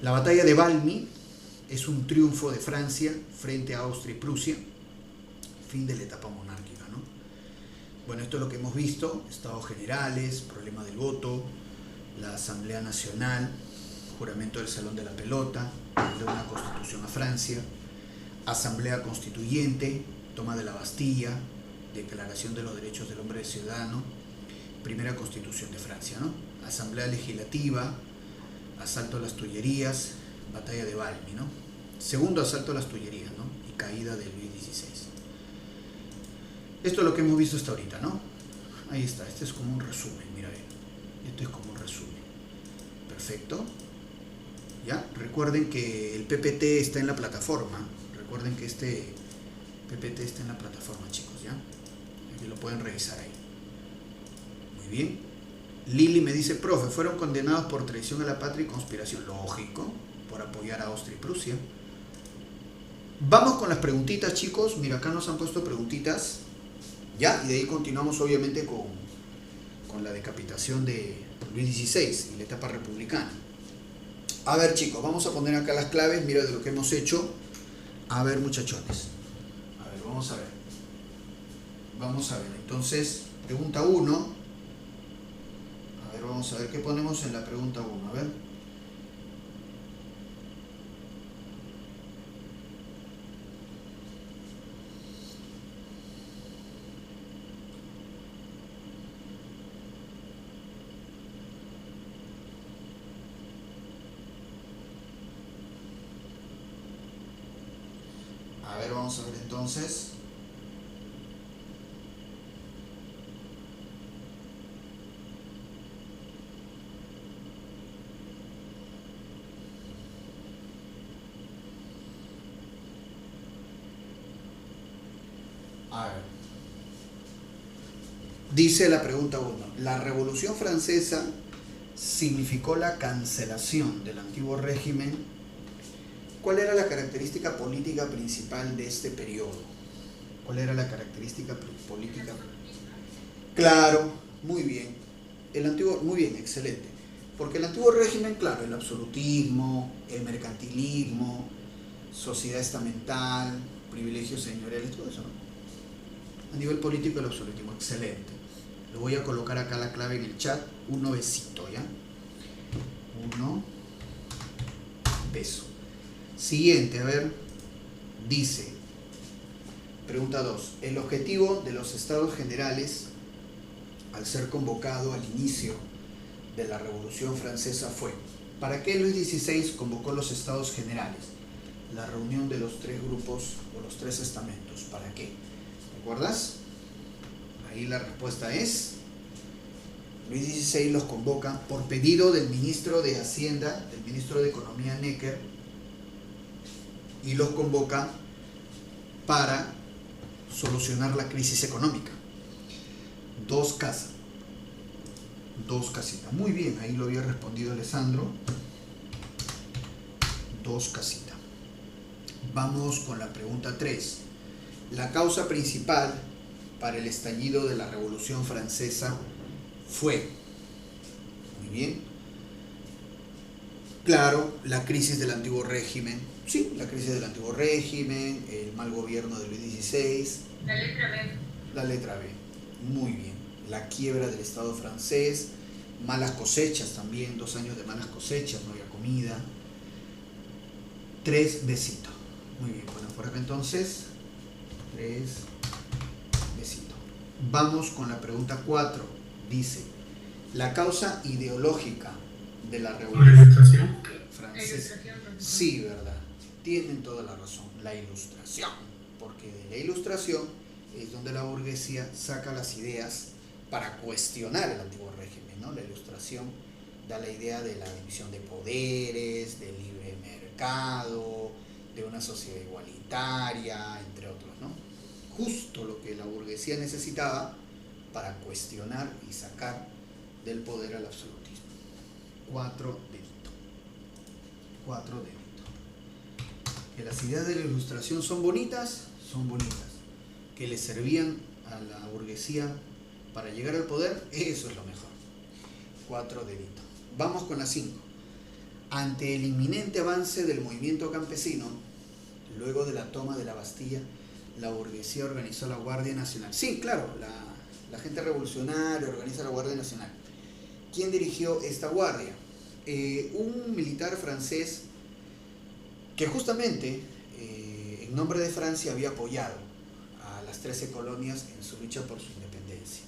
La batalla de Valmy es un triunfo de Francia frente a Austria y Prusia, fin de la etapa monárquica, ¿no? Bueno, esto es lo que hemos visto: estados generales, problema del voto, la Asamblea Nacional, juramento del Salón de la Pelota, de una constitución a Francia, Asamblea Constituyente, toma de la Bastilla, Declaración de los Derechos del Hombre y del Ciudadano, primera Constitución de Francia, ¿no? Asamblea Legislativa, asalto a las Tullerías, batalla de Valmy, ¿no? Segundo asalto a las Tullerías, ¿no? Y caída de Luis XVI. Esto es lo que hemos visto hasta ahorita, ¿no? Ahí está, este es como un resumen, mira bien. Esto es como un resumen. Perfecto. ¿Ya? Recuerden que el PPT está en la plataforma. Recuerden que este PPT está en la plataforma, chicos, ¿ya? Aquí lo pueden revisar ahí. Muy bien. Lili me dice, profe, fueron condenados por traición a la patria y conspiración. Lógico, por apoyar a Austria y Prusia. Vamos con las preguntitas, chicos. Mira, acá nos han puesto preguntitas. ¿Ya? Y de ahí continuamos, obviamente, con la decapitación de Luis XVI y la etapa republicana. A ver, chicos, vamos a poner acá las claves. Mira de lo que hemos hecho. A ver, muchachones. A ver, vamos a ver. Vamos a ver. Entonces, pregunta 1. A ver, vamos a ver qué ponemos en la pregunta 1. A ver. A ver, vamos a ver entonces. A ver. Dice la pregunta 1. La Revolución Francesa significó la cancelación del antiguo régimen. ¿Cuál era la característica política principal de este periodo? ¿Cuál era la característica política? Claro, muy bien. Muy bien, excelente. Porque el antiguo régimen, claro, el absolutismo, el mercantilismo, sociedad estamental, privilegios señoriales, todo eso, ¿no? A nivel político, el absolutismo, excelente. Lo voy a colocar acá la clave en el chat. 1 besito, ¿ya? 1 beso. Siguiente, a ver. Dice, pregunta 2. El objetivo de los Estados Generales, al ser convocado al inicio de la Revolución Francesa, fue: ¿para qué Luis XVI convocó los Estados Generales? La reunión de los tres grupos o los tres estamentos. ¿Para qué? ¿Recuerdas? Ahí la respuesta es: Luis XVI los convoca por pedido del ministro de Hacienda, del ministro de Economía Necker, y los convoca para solucionar la crisis económica. 2 casas. 2 casitas. Muy bien, ahí lo había respondido Alessandro. 2 casitas. Vamos con la pregunta 3. La causa principal para el estallido de la Revolución Francesa fue, muy bien, claro, la crisis del antiguo régimen. Sí, la crisis del antiguo régimen, el mal gobierno de Luis XVI. La letra B. La letra B. Muy bien. La quiebra del Estado francés, malas cosechas también, 2 años de malas cosechas, no había comida. 3 besitos. Muy bien, bueno, por acá entonces, 3 besitos. Vamos con la pregunta 4. Dice, la causa ideológica de la Revolución Francesa. Sí, verdad. Tienen toda la razón. La Ilustración. Porque de la Ilustración es donde la burguesía saca las ideas para cuestionar el antiguo régimen, ¿no? La Ilustración da la idea de la división de poderes, del libre mercado, de una sociedad igualitaria, entre otros, ¿no? Justo lo que la burguesía necesitaba para cuestionar y sacar del poder al absolutismo. 4 deditos. 4 deditos. Que las ideas de la Ilustración son bonitas, que le servían a la burguesía para llegar al poder, eso es lo mejor. 4 deditos. Vamos con la 5. Ante el inminente avance del movimiento campesino, luego de la toma de la Bastilla, la burguesía organizó la Guardia Nacional. Sí, claro, la gente revolucionaria organiza la Guardia Nacional. ¿Quién dirigió esta guardia? Un militar francés que justamente en nombre de Francia había apoyado a las 13 colonias en su lucha por su independencia.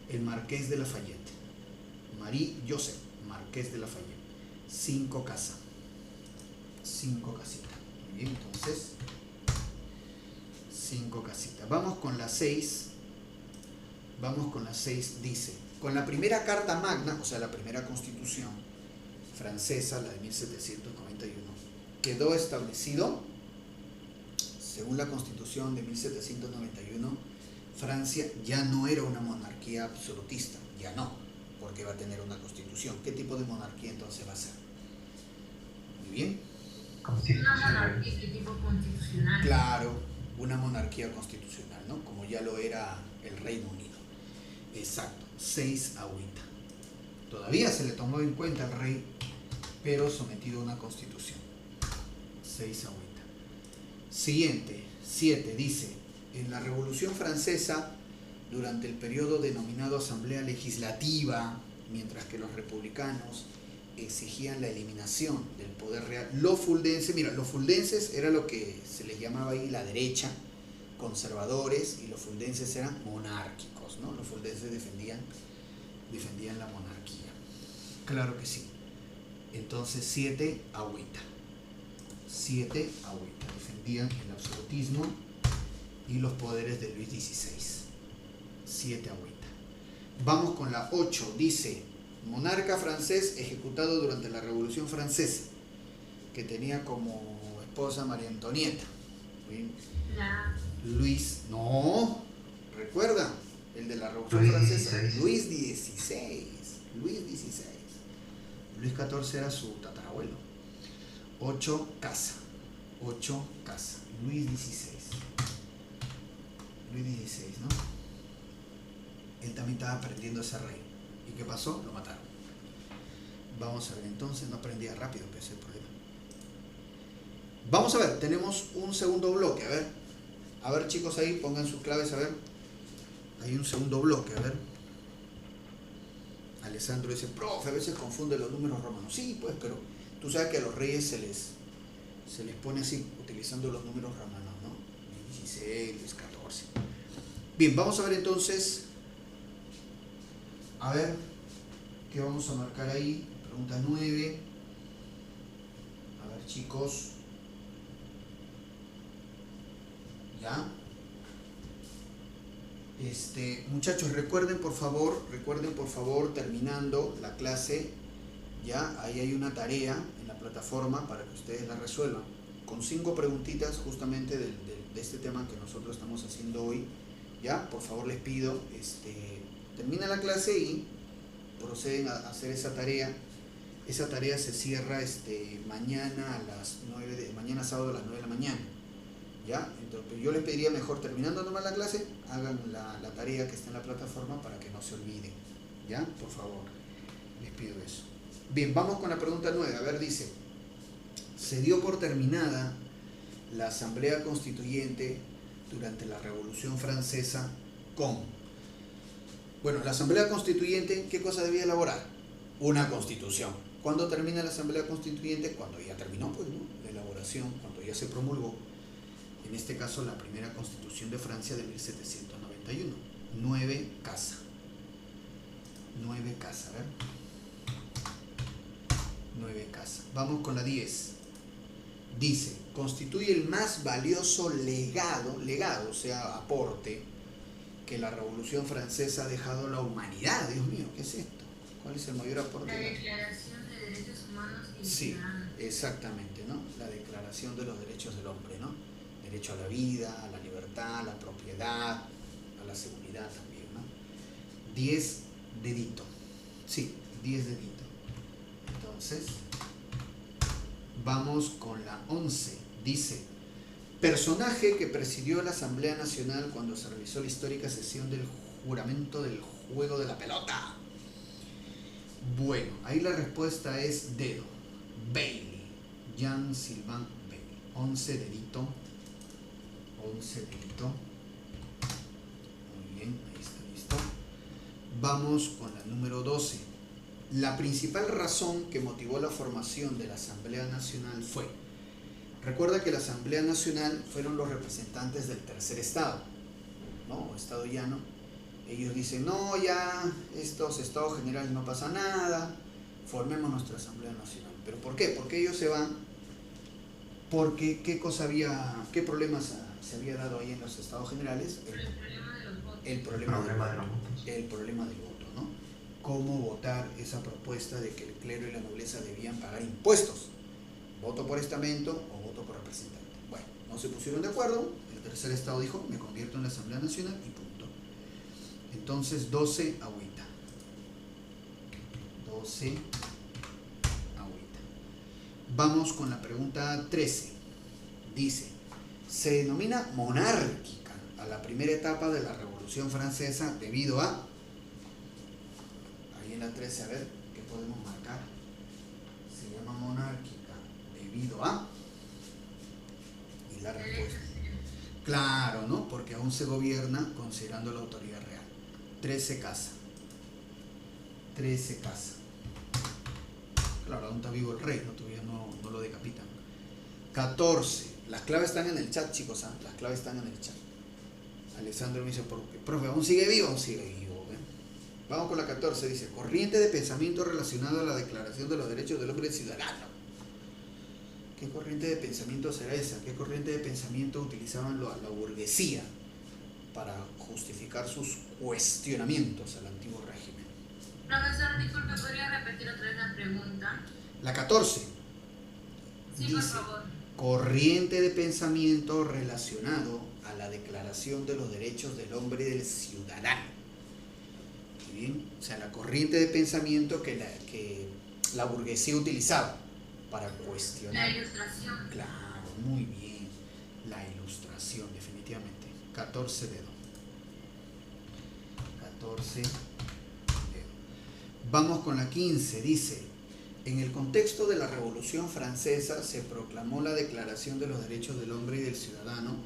El Marqués de Lafayette. Marie-Joseph, Marqués de Lafayette. 5 casas. 5 casitas. Muy bien, entonces 5 casitas. Vamos con la 6. Dice, con la primera Carta Magna, o sea, la primera Constitución francesa, la de 1791, quedó establecido, según la Constitución de 1791, Francia ya no era una monarquía absolutista, ya no, porque va a tener una constitución. ¿Qué tipo de monarquía entonces va a ser? Muy bien. Una monarquía, ¿qué tipo constitucional? Claro, una monarquía constitucional, ¿no? Como ya lo era el Reino Unido. Exacto, 6 agüita. Todavía se le tomó en cuenta al rey, pero sometido a una constitución. 6 agüita. Siguiente, 7, dice, en la Revolución Francesa, durante el periodo denominado Asamblea Legislativa, mientras que los republicanos exigían la eliminación del poder real, los fuldenses, mira, los fuldenses era lo que se les llamaba ahí la derecha, conservadores, y los fuldenses eran monárquicos, ¿no? Los fuldenses defendían la monarquía. Claro que sí. Entonces 7 agüita. 7 agüita. Defendían el absolutismo y los poderes de Luis XVI. 7 agüita. Vamos con la 8. Dice, monarca francés ejecutado durante la Revolución Francesa, que tenía como esposa María Antonieta. Bien. Luis, no, recuerda, el de la Revolución Luis Francesa, XVI. Luis XVI, Luis XVI. Luis XIV era su tatarabuelo. 8 casa, 8 casa, Luis XVI. Luis XVI, ¿no? Él también estaba aprendiendo a ser rey. ¿Y qué pasó? Lo mataron. Vamos a ver, entonces no aprendía rápido, que ese es el problema. Vamos a ver, tenemos un segundo bloque, a ver chicos ahí, pongan sus claves, a ver. Hay un segundo bloque, a ver. Alessandro dice, profe, a veces confunde los números romanos. Sí, pues, pero tú sabes que a los reyes se les pone así, utilizando los números romanos, ¿no? Luis 16, Luis 14. Bien, vamos a ver entonces, a ver, ¿qué vamos a marcar ahí? Pregunta 9. A ver chicos. ¿Ya? Muchachos, recuerden por favor, terminando la clase, ya, ahí hay una tarea en la plataforma para que ustedes la resuelvan, con 5 preguntitas justamente de este tema que nosotros estamos haciendo hoy, ya, por favor les pido, termina la clase y proceden a hacer esa tarea. Esa tarea se cierra mañana a las 9 mañana sábado a las 9 de la mañana. ¿Ya? Entonces, yo les pediría mejor, terminando nomás la clase, hagan la tarea que está en la plataforma para que no se olviden. ¿Ya? Por favor, les pido eso. Bien, vamos con la pregunta 9. A ver, dice, se dio por terminada la Asamblea Constituyente durante la Revolución Francesa con... Bueno, la Asamblea Constituyente, ¿qué cosa debía elaborar? Una constitución. ¿Cuándo termina la Asamblea Constituyente? Cuando ya terminó, pues, ¿no? La elaboración, cuando ya se promulgó. En este caso, la primera Constitución de Francia de 1791. 9 casa. 9 casa, a ver. 9 casa. Vamos con la 10. Dice, constituye el más valioso legado, o sea, aporte, que la Revolución Francesa ha dejado a la humanidad. Dios mío, ¿qué es esto? ¿Cuál es el mayor aporte? La Declaración de Derechos Humanos y Sí, Ciudadanos. exactamente, ¿no? La Declaración de los Derechos del Hombre, ¿no? Derecho a la vida, a la libertad, a la propiedad, a la seguridad también, ¿no? 10 dedito. Sí, 10 dedito. Entonces, vamos con la 11. Dice, personaje que presidió la Asamblea Nacional cuando se realizó la histórica sesión del juramento del juego de la pelota. Bueno, ahí la respuesta es dedo. Bailey. Jean-Sylvain Bailey. 11 dedito. 11 dedito. Muy bien, ahí está listo. Vamos con la número 12. La principal razón que motivó la formación de la Asamblea Nacional fue, recuerda que la Asamblea Nacional fueron los representantes del tercer estado, ¿no? O estado llano. Ellos dicen, no, ya estos estados generales no pasa nada, formemos nuestra Asamblea Nacional. ¿Pero por qué? ¿Por qué ellos se van? Porque qué problemas se había dado ahí en los estados generales. El problema de los votos. El problema del voto, ¿no? Cómo votar esa propuesta de que el clero y la nobleza debían pagar impuestos. Voto por estamento o voto por representante. Bueno, no se pusieron de acuerdo. El tercer estado dijo, me convierto en la Asamblea Nacional y punto. Entonces 12 agüita. 12 agüita. Vamos con la pregunta 13. Dice, se denomina monárquica a la primera etapa de la Revolución Francesa debido a... Ahí en la 13, a ver, ¿qué podemos marcar? Se llama monárquica debido a... Y la respuesta. Claro, ¿no? Porque aún se gobierna considerando la autoridad real. 13 casa. 13 casa. Claro, aún está vivo el rey, ¿no? Todavía no lo decapitan. 14. Las claves están en el chat, chicos, ¿eh? Las claves están en el chat. Alessandro me dice, profe, ¿aún sigue vivo? Aún sigue vivo, ¿eh? Vamos con la 14, dice, corriente de pensamiento relacionada a la Declaración de los Derechos del Hombre Ciudadano. ¿Qué corriente de pensamiento será esa? ¿Qué corriente de pensamiento utilizaban la burguesía para justificar sus cuestionamientos al antiguo régimen? Profesor, disculpe, ¿podría repetir otra vez la pregunta? La 14. Sí, dice, por favor. corriente de pensamiento relacionado a la Declaración de los Derechos del Hombre y del Ciudadano. Muy bien, o sea, la corriente de pensamiento que la burguesía utilizaba para cuestionar. La Ilustración. Claro, muy bien. La Ilustración, definitivamente. 14 dedos. 14 dedos. Vamos con la 15. Dice: en el contexto de la Revolución Francesa se proclamó la Declaración de los Derechos del Hombre y del Ciudadano.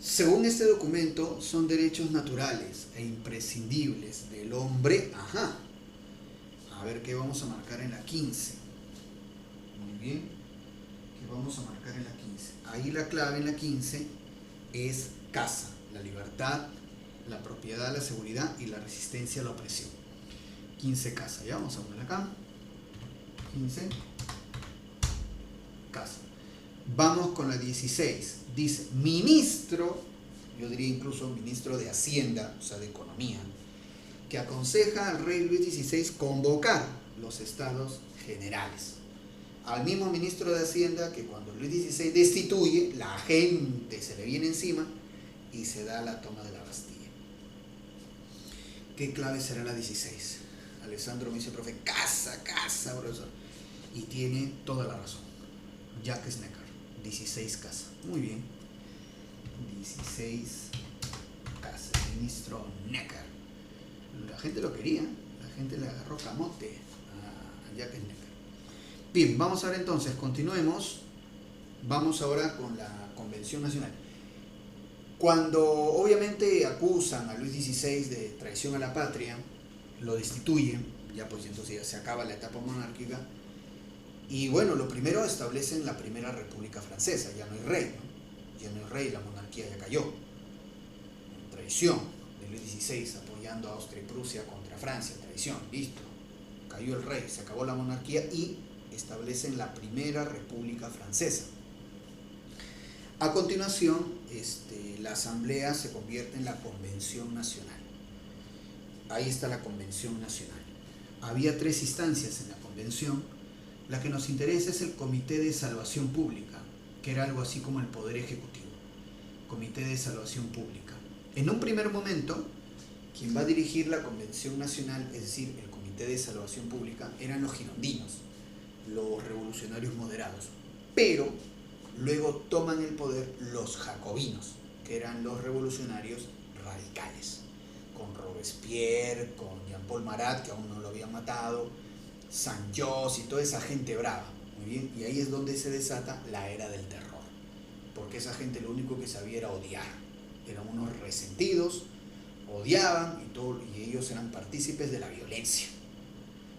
Según este documento, son derechos naturales e imprescindibles del hombre. Ajá. A ver qué vamos a marcar en la 15. Muy bien. ¿Qué vamos a marcar en la 15? Ahí la clave en la 15 es casa, la libertad, la propiedad, la seguridad y la resistencia a la opresión. 15 casa. Ya vamos a poner acá. 15 casa. Vamos con la 16. Dice: ministro, yo diría incluso ministro de Hacienda, o sea, de Economía, que aconseja al rey Luis XVI convocar los estados generales. Al mismo ministro de Hacienda que cuando Luis XVI destituye, la gente se le viene encima y se da la toma de la Bastilla. ¿Qué clave será la 16? Alessandro me dice: profe, casa, profesor. Y tiene toda la razón. Jacques Necker, 16 casa. Muy bien. 16 casa. Ministro Necker. La gente lo quería. La gente le agarró camote a Jacques Necker. Bien, vamos a ver entonces, continuemos. Vamos ahora con la Convención Nacional. Cuando obviamente acusan a Luis XVI de traición a la patria, lo destituyen, ya pues entonces ya se acaba la etapa monárquica, y bueno, lo primero establecen la Primera República Francesa, ya no hay rey, ¿no? Ya no hay rey, la monarquía ya cayó. Traición de Luis XVI apoyando a Austria y Prusia contra Francia, traición, listo, cayó el rey, se acabó la monarquía y establecen la Primera República Francesa. A continuación, la Asamblea se convierte en la Convención Nacional. Ahí está la Convención Nacional. Había 3 instancias en la Convención. La que nos interesa es el Comité de Salvación Pública, que era algo así como el Poder Ejecutivo. Comité de Salvación Pública. En un primer momento, quien va a dirigir la Convención Nacional, es decir, el Comité de Salvación Pública, eran los girondinos, los revolucionarios moderados. Pero luego toman el poder los jacobinos, que eran los revolucionarios radicales, con Robespierre, con Jean-Paul Marat, que aún no lo habían matado, Saint-Just y toda esa gente brava. Muy bien, y ahí es donde se desata la era del terror, porque esa gente lo único que sabía era odiar, eran unos resentidos, odiaban y ellos eran partícipes de la violencia,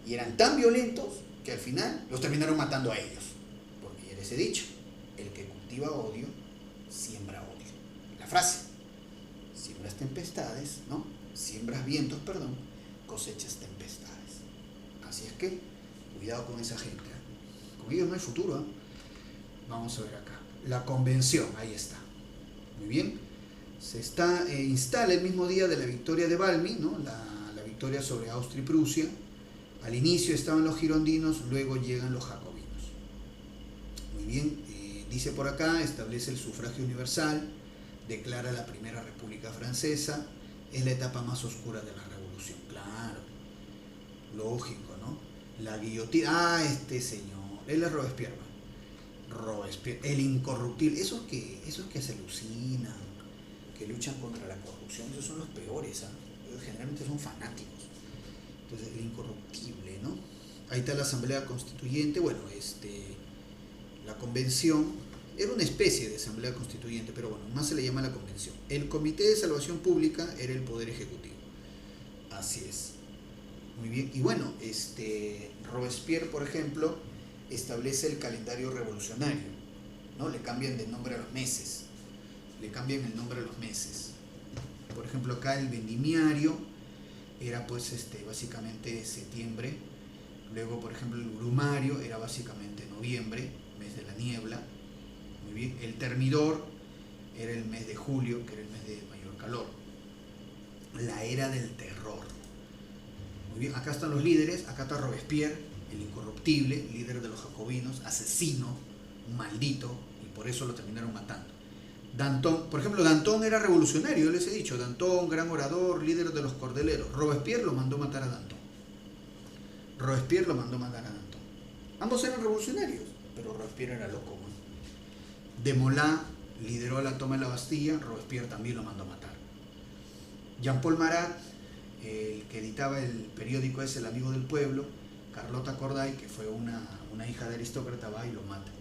y eran tan violentos que al final los terminaron matando a ellos, porque ya les he dicho, el que cultiva odio, siembra odio. La frase: siembras tempestades, ¿no? Siembras vientos, perdón, cosechas tempestades. Así es que, cuidado con esa gente, ¿eh? Con ellos no hay futuro, ¿eh? Vamos a ver acá. La convención, ahí está. Muy bien. Se instala el mismo día de la victoria de Valmy, ¿no? La victoria sobre Austria y Prusia. Al inicio estaban los girondinos, luego llegan los jacobinos. Muy bien. Dice por acá, establece el sufragio universal, declara la Primera República Francesa, es la etapa más oscura de la revolución. Claro, lógico, ¿no? La guillotina, este señor, él es Robespierre, el incorruptible, esos que se alucinan, que luchan contra la corrupción, esos son los peores, ¿eh? Ellos generalmente son fanáticos. Entonces, el incorruptible, ¿no? Ahí está la Asamblea Constituyente, bueno, la convención era una especie de asamblea constituyente, pero bueno, más se le llama la convención. El Comité de Salvación Pública era el poder ejecutivo. Así es. Muy bien. Y bueno, Robespierre, por ejemplo, establece el calendario revolucionario, ¿no? Le cambian de nombre a los meses. Por ejemplo, acá el vendimiario era pues básicamente septiembre. Luego, por ejemplo, el brumario era básicamente noviembre, mes de la niebla. Muy bien. El termidor era el mes de julio, que era el mes de mayor calor. La era del terror. Muy bien. Acá están los líderes. Acá está Robespierre, el incorruptible, líder de los jacobinos, asesino, maldito, y por eso lo terminaron matando. Danton, por ejemplo, Danton era revolucionario, yo les he dicho, Danton, gran orador, líder de los cordeleros. Robespierre lo mandó matar a Danton. Robespierre lo mandó matar a Danton. Ambos eran revolucionarios, pero Robespierre era loco, ¿no? Desmoulins lideró la toma de la Bastilla, Robespierre también lo mandó a matar. Jean-Paul Marat, el que editaba el periódico ese, El Amigo del Pueblo, Carlota Corday, que fue una hija de aristócrata, va y lo mata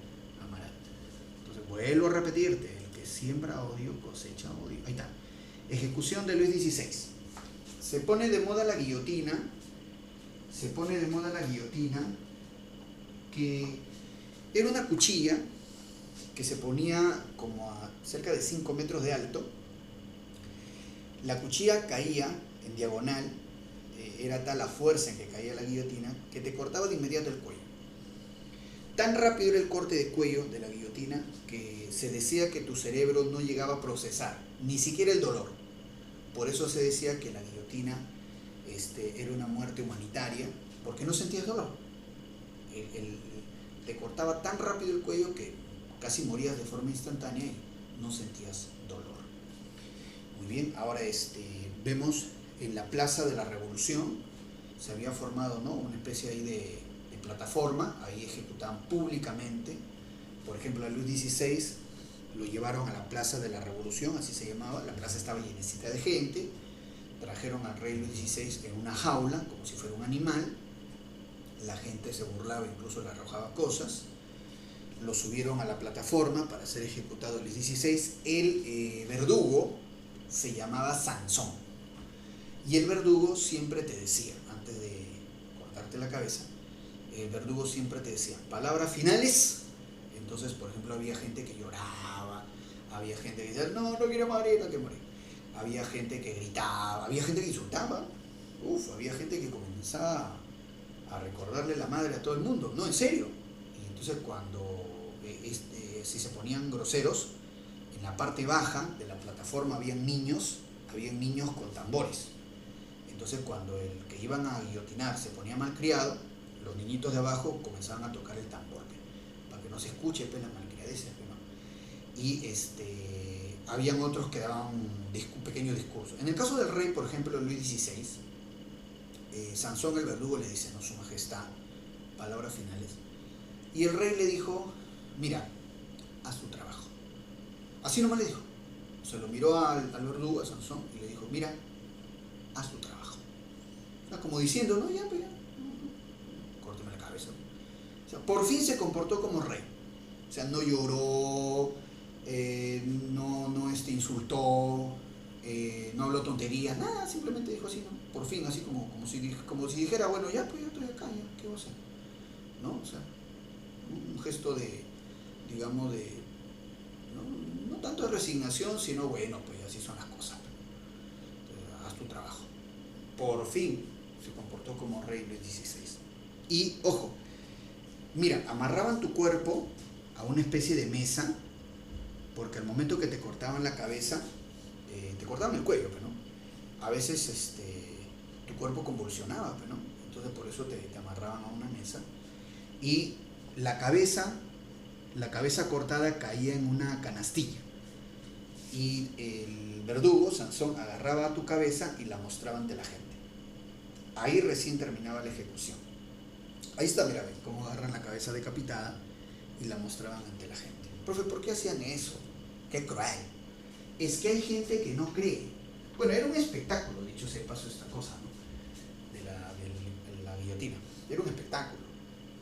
a Marat. Entonces, vuelvo a repetirte, el que siembra odio cosecha odio. Ahí está. Ejecución de Luis XVI. Se pone de moda la guillotina, que era una cuchilla que se ponía como a cerca de 5 metros de alto. La cuchilla caía en diagonal, era tal la fuerza en que caía la guillotina que te cortaba de inmediato el cuello. Tan rápido era el corte de cuello de la guillotina que se decía que tu cerebro no llegaba a procesar ni siquiera el dolor. Por eso se decía que la guillotina era una muerte humanitaria, porque no sentías dolor. Te cortaba tan rápido el cuello que casi morías de forma instantánea y no sentías dolor. Muy bien, ahora vemos en la Plaza de la Revolución se había formado, ¿no?, una especie ahí de plataforma, ahí ejecutaban públicamente. Por ejemplo, a Luis XVI lo llevaron a la Plaza de la Revolución, así se llamaba. La plaza estaba llenecita de gente. Trajeron al rey Luis XVI en una jaula, como si fuera un animal. La gente se burlaba, incluso le arrojaba cosas. Lo subieron a la plataforma para ser ejecutado Luis XVI. El verdugo se llamaba Sansón. Y el verdugo siempre te decía, antes de cortarte la cabeza, el verdugo siempre te decía, palabras finales. Entonces, por ejemplo, había gente que lloraba, había gente que decía, no quiero morir, no quiero morir. Había gente que gritaba, había gente que insultaba. Había gente que comenzaba a recordarle la madre a todo el mundo. No, en serio. Y entonces cuando si se ponían groseros, en la parte baja de la plataforma habían niños con tambores. Entonces cuando el que iban a guillotinar se ponía malcriado, los niñitos de abajo comenzaban a tocar el tambor, para que no se escuche las malcriadeces, ¿no? Y habían otros que daban un pequeño discurso. En el caso del rey, por ejemplo, Luis XVI, Sansón el verdugo le dice, no, su majestad, palabras finales. Y el rey le dijo, mira, haz tu trabajo. Así nomás le dijo. Se lo miró al verdugo, a Sansón, y le dijo, mira, haz tu trabajo. O sea, como diciendo, no, ya, pues ya, córteme la cabeza. O sea, por fin se comportó como rey. O sea, no lloró, no insultó, no habló tonterías, nada, simplemente dijo así, ¿no? Por fin, así como si dijera, bueno, ya, pues ya estoy acá, ya, ¿qué voy a hacer? ¿No? O sea, un gesto de, digamos, no tanto de resignación, sino, bueno, pues así son las cosas. Entonces, haz tu trabajo. Por fin se comportó como rey Luis XVI. Y, ojo, mira, amarraban tu cuerpo a una especie de mesa, porque al momento que te cortaban la cabeza, te cortaban el cuello, ¿no? A veces tu cuerpo convulsionaba, ¿no? Entonces por eso te amarraban a una mesa. Y la cabeza cortada caía en una canastilla. Y el verdugo, Sansón, agarraba tu cabeza y la mostraba ante la gente. Ahí recién terminaba la ejecución. Ahí está, mira, ven cómo agarran la cabeza decapitada y la mostraban ante la gente. Profe, ¿por qué hacían eso? ¡Qué cruel! Es que hay gente que no cree. Bueno, era un espectáculo, dicho sea de paso esta cosa, ¿no? De la guillotina. Era un espectáculo.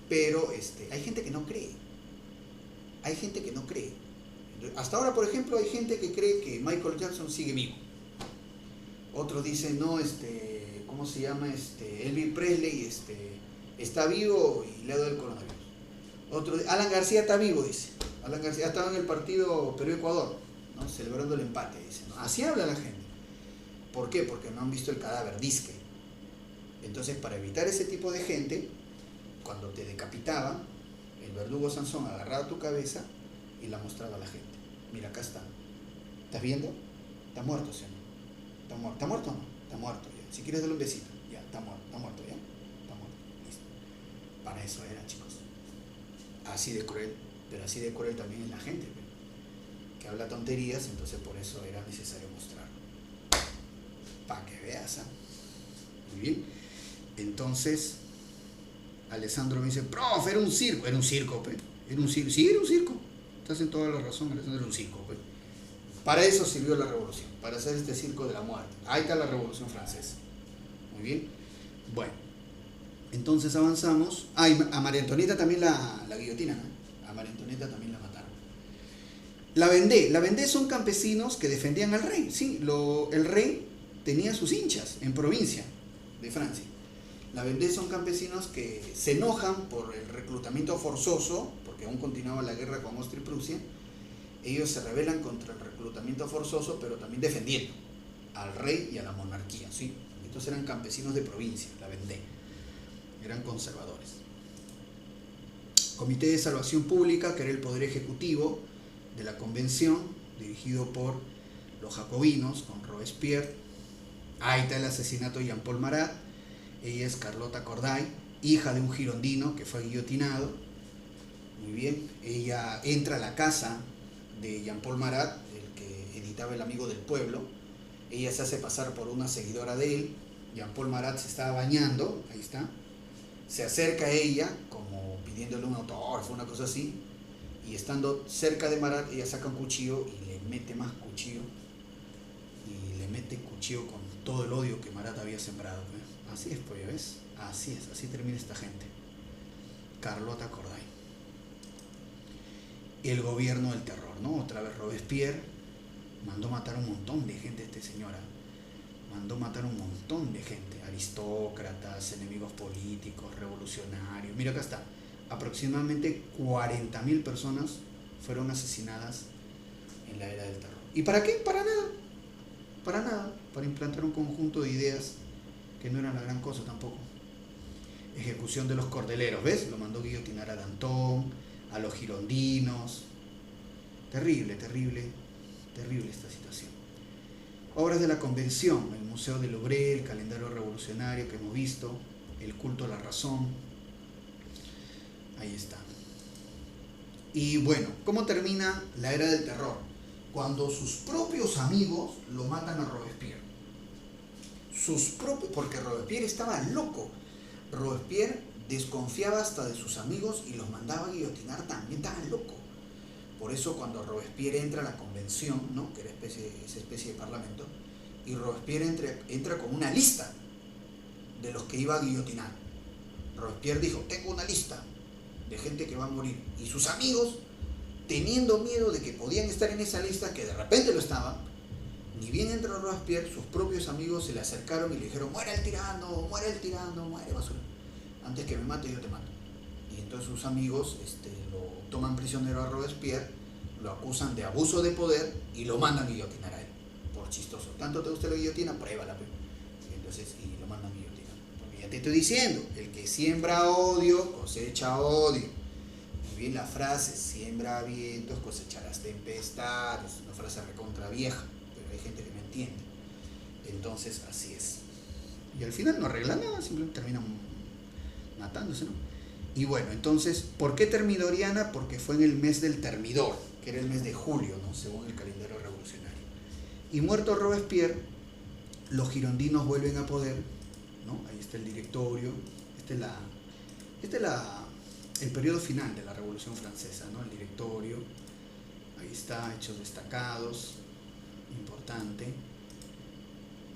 Pero hay gente que no cree. Hay gente que no cree. Hasta ahora, por ejemplo, hay gente que cree que Michael Jackson sigue vivo. Otros dicen, no, ¿cómo se llama? Elvis Presley está vivo y le ha dado el coronavirus. Otro, Alan García está vivo, dice. Alan García estaba en el partido Perú-Ecuador, ¿no? Celebrando el empate, dice, ¿no? Así habla la gente. ¿Por qué? Porque no han visto el cadáver, disque. Entonces, para evitar ese tipo de gente, cuando te decapitaban, el verdugo Sansón agarraba tu cabeza y la mostraba a la gente. Mira, acá está. ¿Estás viendo? Está muerto, ¿sí? ¿Está muerto? ¿Está muerto o no? Está muerto, ya. Si quieres darle un besito, ya, está muerto, ya. Está muerto, listo. Para eso era, chicos. Así de cruel, pero así de cruel también es la gente, que habla tonterías, entonces por eso era necesario mostrarlo. Para que veas, ¿eh? Muy bien. Entonces, Alessandro me dice, profe, era un circo. Era un circo, pe. Era un circo. Sí, era un circo. Estás en toda la razón, Alessandro, era un circo, pe. Para eso sirvió la revolución, para hacer este circo de la muerte. Ahí está la Revolución Francesa. Muy bien. Bueno, entonces avanzamos. Ah, y a María Antonieta también la guillotina, ¿no? A María Antonieta también la mataron. La Vendée son campesinos que defendían al rey. Sí, el rey tenía sus hinchas en provincia de Francia. La Vendée son campesinos que se enojan por el reclutamiento forzoso, porque aún continuaba la guerra con Austria y Prusia. Ellos se rebelan contra el reclutamiento forzoso, pero también defendiendo al rey y a la monarquía, ¿sí? Estos eran campesinos de provincia, la Vendée. Eran conservadores. Comité de Salvación Pública, que era el poder ejecutivo de la convención, dirigido por los jacobinos, con Robespierre. Ahí está el asesinato de Jean-Paul Marat. Ella es Carlota Corday, hija de un girondino que fue guillotinado. Muy bien. Ella entra a la casa de Jean-Paul Marat, el que editaba El Amigo del Pueblo. Ella se hace pasar por una seguidora de él. Jean-Paul Marat se estaba bañando, ahí está. Se acerca a ella, como pidiéndole un autógrafo, una cosa así. Y estando cerca de Marat, ella saca un cuchillo y le mete más cuchillo. Y le mete cuchillo con todo el odio que Marat había sembrado. Así es, pues, ¿ves? Así es, así termina esta gente. Carlota Corday. El gobierno del terror, ¿no? Otra vez Robespierre mandó matar un montón de gente, señora. Mandó matar un montón de gente. Aristócratas, enemigos políticos, revolucionarios. Mira, acá está. Aproximadamente 40.000 personas fueron asesinadas en la era del terror. ¿Y para qué? Para nada. Para nada. Para implantar un conjunto de ideas que no eran la gran cosa tampoco. Ejecución de los cordeleros, ¿ves? Lo mandó guillotinar a Danton, a los girondinos. Terrible, terrible, terrible esta situación. Obras de la Convención, el Museo del Louvre, el calendario revolucionario que hemos visto, el culto a la razón. Ahí está. Y bueno, ¿cómo termina la era del terror? Cuando sus propios amigos lo matan a Robespierre. Porque Robespierre estaba loco. Robespierre desconfiaba hasta de sus amigos y los mandaba a guillotinar también, estaba loco. Por eso cuando Robespierre entra a la convención, ¿no? Que era esa especie de parlamento, y Robespierre entra con una lista de los que iba a guillotinar. Robespierre dijo, tengo una lista de gente que va a morir. Y sus amigos, teniendo miedo de que podían estar en esa lista, que de repente lo estaban, ni bien entró Robespierre, sus propios amigos se le acercaron y le dijeron, muere el tirano, muere basura. Antes que me mate, yo te mato. Y entonces sus amigos lo toman prisionero a Robespierre, lo acusan de abuso de poder y lo mandan a guillotinar a él, por chistoso. ¿Tanto te gusta la guillotina? Pruébala. Entonces, y lo mandan a guillotinar. Porque ya te estoy diciendo, el que siembra odio, cosecha odio. Muy bien la frase, siembra vientos, cosecharás tempestades. Una frase recontra vieja, pero hay gente que no entiende. Entonces, así es. Y al final no arregla nada, simplemente terminan matándose, ¿no? Y bueno, entonces, ¿por qué Termidoriana? Porque fue en el mes del Termidor, que era el mes de julio, ¿no? Según el calendario revolucionario. Y muerto Robespierre, los girondinos vuelven a poder, ¿no? Ahí está el directorio, el periodo final de la Revolución Francesa, ¿no? El directorio, ahí está, hechos destacados, importante.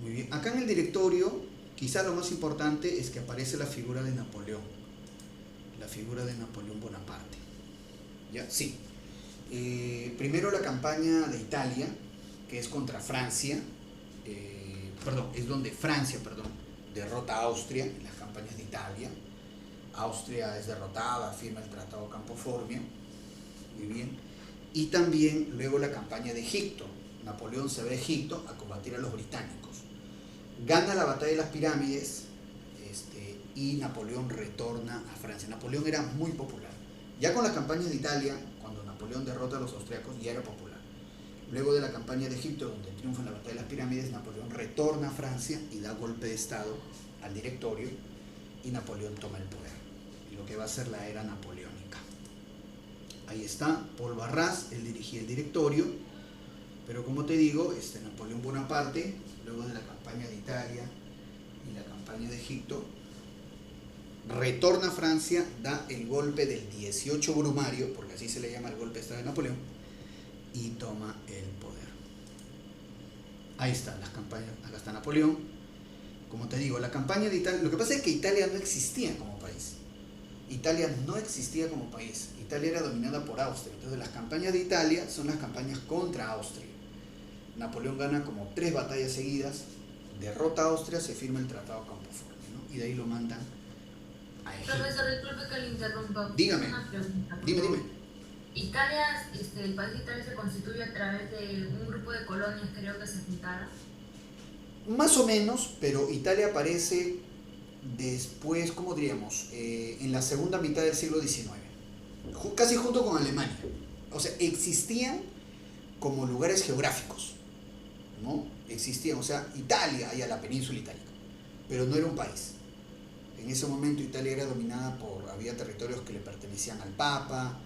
Muy bien, acá en el directorio, quizá lo más importante es que aparece la figura de Napoleón. La figura de Napoleón Bonaparte. ¿Ya? Sí. Primero la campaña de Italia, que es contra Francia. Es donde Francia derrota a Austria en las campañas de Italia. Austria es derrotada, firma el Tratado Campo Formio. Muy bien. Y también luego la campaña de Egipto. Napoleón se va a Egipto a combatir a los británicos. Gana la batalla de las pirámides y Napoleón retorna a Francia. Napoleón era muy popular. Ya con las campañas de Italia, cuando Napoleón derrota a los austriacos, ya era popular. Luego de la campaña de Egipto, donde triunfa en la batalla de las pirámides, Napoleón retorna a Francia y da golpe de estado al directorio y Napoleón toma el poder. Y lo que va a ser la era napoleónica. Ahí está, Paul Barras, él dirigía el directorio Pero como te digo, Napoleón Bonaparte, luego de la campaña de Italia y la campaña de Egipto, retorna a Francia, da el golpe del 18 Brumario, porque así se le llama el golpe de Estado de Napoleón, y toma el poder. Ahí están las campañas, acá está Napoleón. Como te digo, la campaña de Italia, lo que pasa es que Italia no existía como país. Italia no existía como país. Italia era dominada por Austria. Entonces las campañas de Italia son las campañas contra Austria. Napoleón gana como 3 batallas seguidas, derrota a Austria, se firma el Tratado Campoforte, ¿no? Y de ahí lo mandan a Egipto. Profesor, disculpe que le interrumpa. Dígame. Una pregunta, Dime. Italia, el país de Italia se constituye a través de un grupo de colonias, creo que se juntaron. Más o menos, pero Italia aparece después, ¿cómo diríamos? En la segunda mitad del siglo XIX, casi junto con Alemania. O sea, existían como lugares geográficos, ¿no? Existían, o sea, Italia, allá la península itálica, pero no era un país. En ese momento Italia era dominada había territorios que le pertenecían al Papa,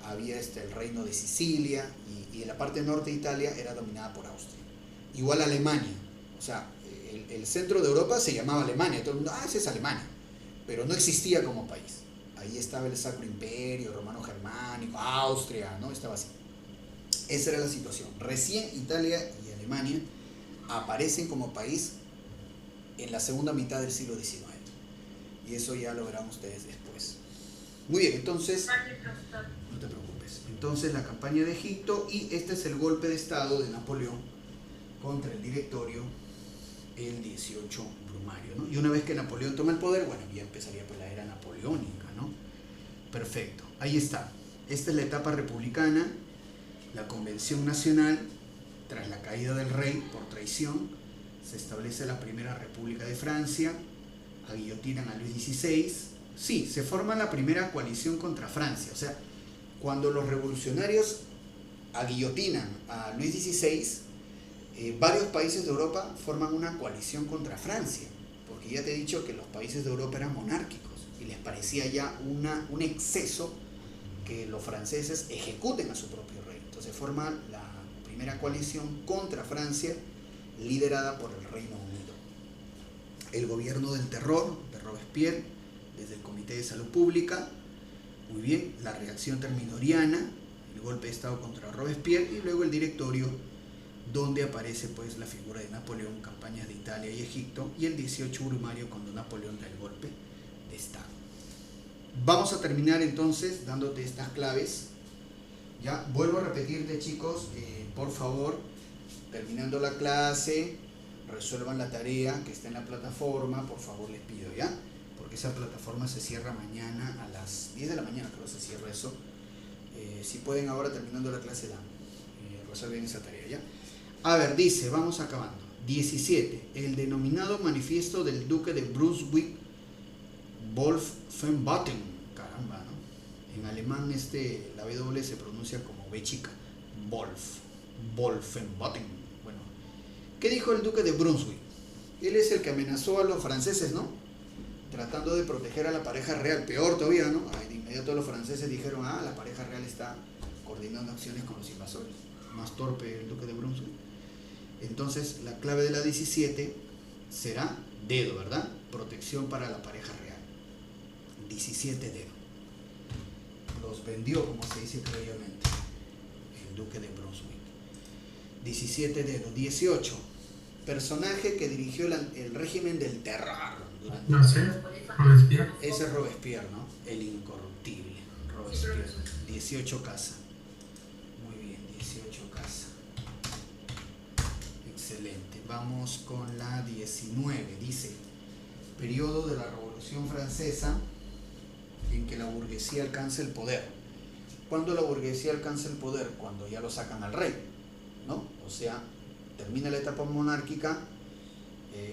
había el reino de Sicilia, y en la parte norte de Italia era dominada por Austria. Igual Alemania, o sea, el centro de Europa se llamaba Alemania, todo el mundo, esa es Alemania, pero no existía como país. Ahí estaba el Sacro Imperio Romano Germánico, Austria, ¿no? Estaba así. Esa era la situación. Recién Italia y Alemania aparecen como país en la segunda mitad del siglo XIX. Y eso ya lo verán ustedes después. Muy bien, entonces, no te preocupes. Entonces la campaña de Egipto, y este es el golpe de estado de Napoleón contra el directorio, el 18 Brumario, ¿no? Y una vez que Napoleón toma el poder, bueno, ya empezaría pues la era napoleónica, ¿no? Perfecto, ahí está. Esta es la etapa republicana, la Convención Nacional. Tras la caída del rey por traición, se establece la Primera República de Francia, aguillotinan a Luis XVI. Sí, se forma la primera coalición contra Francia. O sea, cuando los revolucionarios aguillotinan a Luis XVI, varios países de Europa forman una coalición contra Francia, porque ya te he dicho que los países de Europa eran monárquicos y les parecía ya un exceso que los franceses ejecuten a su propio rey. Entonces forman la primera coalición contra Francia, liderada por el Reino Unido. El gobierno del terror de Robespierre, desde el Comité de Salud Pública, muy bien, la reacción termidoriana, el golpe de estado contra Robespierre, y luego el directorio, donde aparece pues la figura de Napoleón, campañas de Italia y Egipto, y el 18 Brumario, cuando Napoleón da el golpe de estado. Vamos a terminar entonces dándote estas claves. Ya, vuelvo a repetirte, chicos, por favor, terminando la clase, resuelvan la tarea que está en la plataforma, por favor les pido, ¿ya? Porque esa plataforma se cierra mañana a las 10 de la mañana, creo que se cierra eso. Si pueden ahora, terminando la clase, resuelven esa tarea, ¿ya? A ver, dice, vamos acabando. 17. El denominado manifiesto del duque de Brunswick-Wolfenbüttel. Caramba, ¿no? En alemán la W se pronuncia como B chica. Wolfenbüttel. Bueno, ¿qué dijo el duque de Brunswick? Él es el que amenazó a los franceses, ¿no? Tratando de proteger a la pareja real. Peor todavía, ¿no? De inmediato los franceses dijeron, la pareja real está coordinando acciones con los invasores. Más torpe el duque de Brunswick. Entonces la clave de la 17 será dedo, ¿verdad? Protección para la pareja real. 17 dedo. Los vendió, como se dice previamente, el duque de Brunswick. 17 dedo. 18. Personaje que dirigió el régimen del terror durante Robespierre. Ese es Robespierre, ¿no? El incorruptible Robespierre. 18 casa. Muy bien, 18 casa. Excelente. Vamos con la 19. Dice, periodo de la Revolución Francesa en que la burguesía alcanza el poder. ¿Cuándo la burguesía alcanza el poder? Cuando ya lo sacan al rey, ¿no? O sea, termina la etapa monárquica,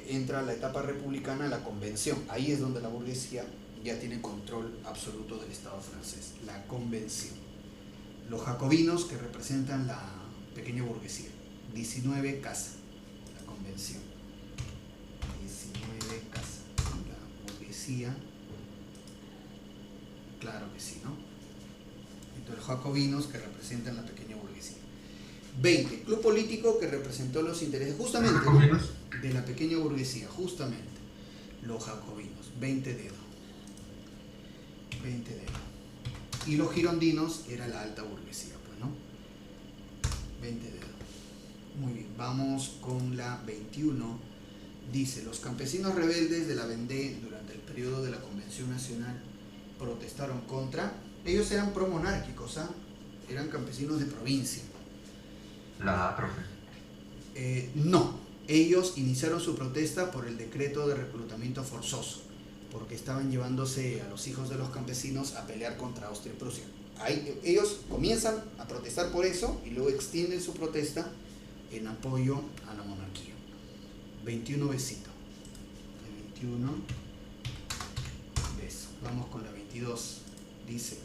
entra la etapa republicana, la convención. Ahí es donde la burguesía ya tiene control absoluto del Estado francés. La convención. Los jacobinos, que representan la pequeña burguesía. 19 casa. La convención. 19 casa. La burguesía. Claro que sí, ¿no? Entonces los jacobinos, que representan la pequeña burguesía. 20. Club político que representó los intereses justamente de la pequeña burguesía, justamente. Los jacobinos. 20 dedos. 20 dedos. Y los girondinos era la alta burguesía, pues, ¿no? 20 dedos. Muy bien, vamos con la 21. Dice, los campesinos rebeldes de la Vendée durante el periodo de la Convención Nacional protestaron contra... Ellos eran promonárquicos, ¿ah? Eran campesinos de provincia. La profe. No, ellos iniciaron su protesta por el decreto de reclutamiento forzoso, porque estaban llevándose a los hijos de los campesinos a pelear contra Austria y Prusia. Ellos comienzan a protestar por eso y luego extienden su protesta en apoyo a la monarquía. 21 besitos. 21 besos. Vamos con la 22. Dice,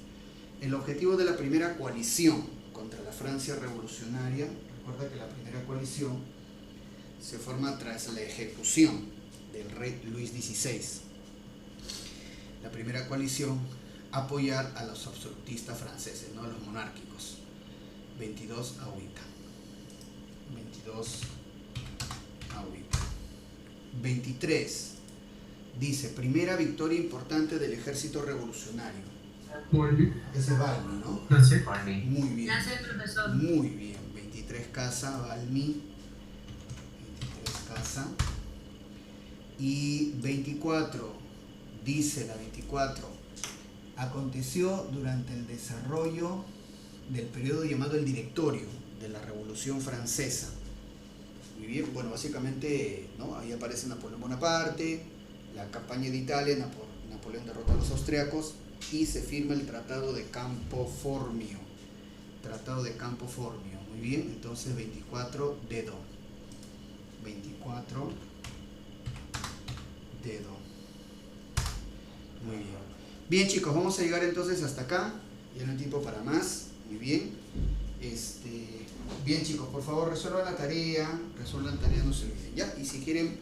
el objetivo de la primera coalición contra la Francia revolucionaria, recuerda que la primera coalición se forma tras la ejecución del rey Luis XVI. La primera coalición, apoyar a los absolutistas franceses, no a los monárquicos. 22 agüita. 22 agüita. 23. Dice, primera victoria importante del ejército revolucionario. Ese es Valmy, ¿no? Muy bien. profesor. Muy bien. 23 casa, Valmy. 23 casa. Y 24. Dice la 24. Aconteció durante el desarrollo del periodo llamado el Directorio de la Revolución Francesa. Muy bien, bueno, básicamente, ¿no? Ahí aparece Napoleón Bonaparte, la campaña de Italia, Napoleón derrota a los austriacos y se firma el Tratado de Campo Formio. Tratado de Campo Formio, muy bien, entonces 24 dedo. 24 dedo. Muy bien. Bien, chicos, vamos a llegar entonces hasta acá. Ya no hay tiempo para más. Muy bien. Bien, chicos, por favor resuelvan la tarea, no se olviden, ¿ya? Y si quieren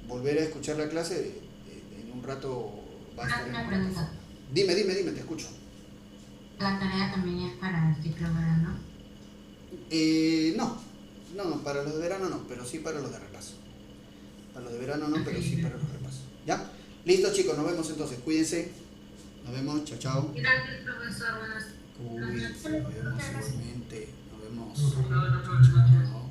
volver a escuchar la clase, en un rato va a estar en la plataforma. Dime, te escucho. ¿La tarea también es para el ciclo verano? No, para los de verano no, pero sí para los de repaso. Para los de verano no, pero sí para los repasos. ¿Ya? Listo, chicos, nos vemos entonces, cuídense. Nos vemos, chao, chao. Gracias, profesor. Buenas Cuídense, nos vemos igualmente. Nos vemos. noches. Chao.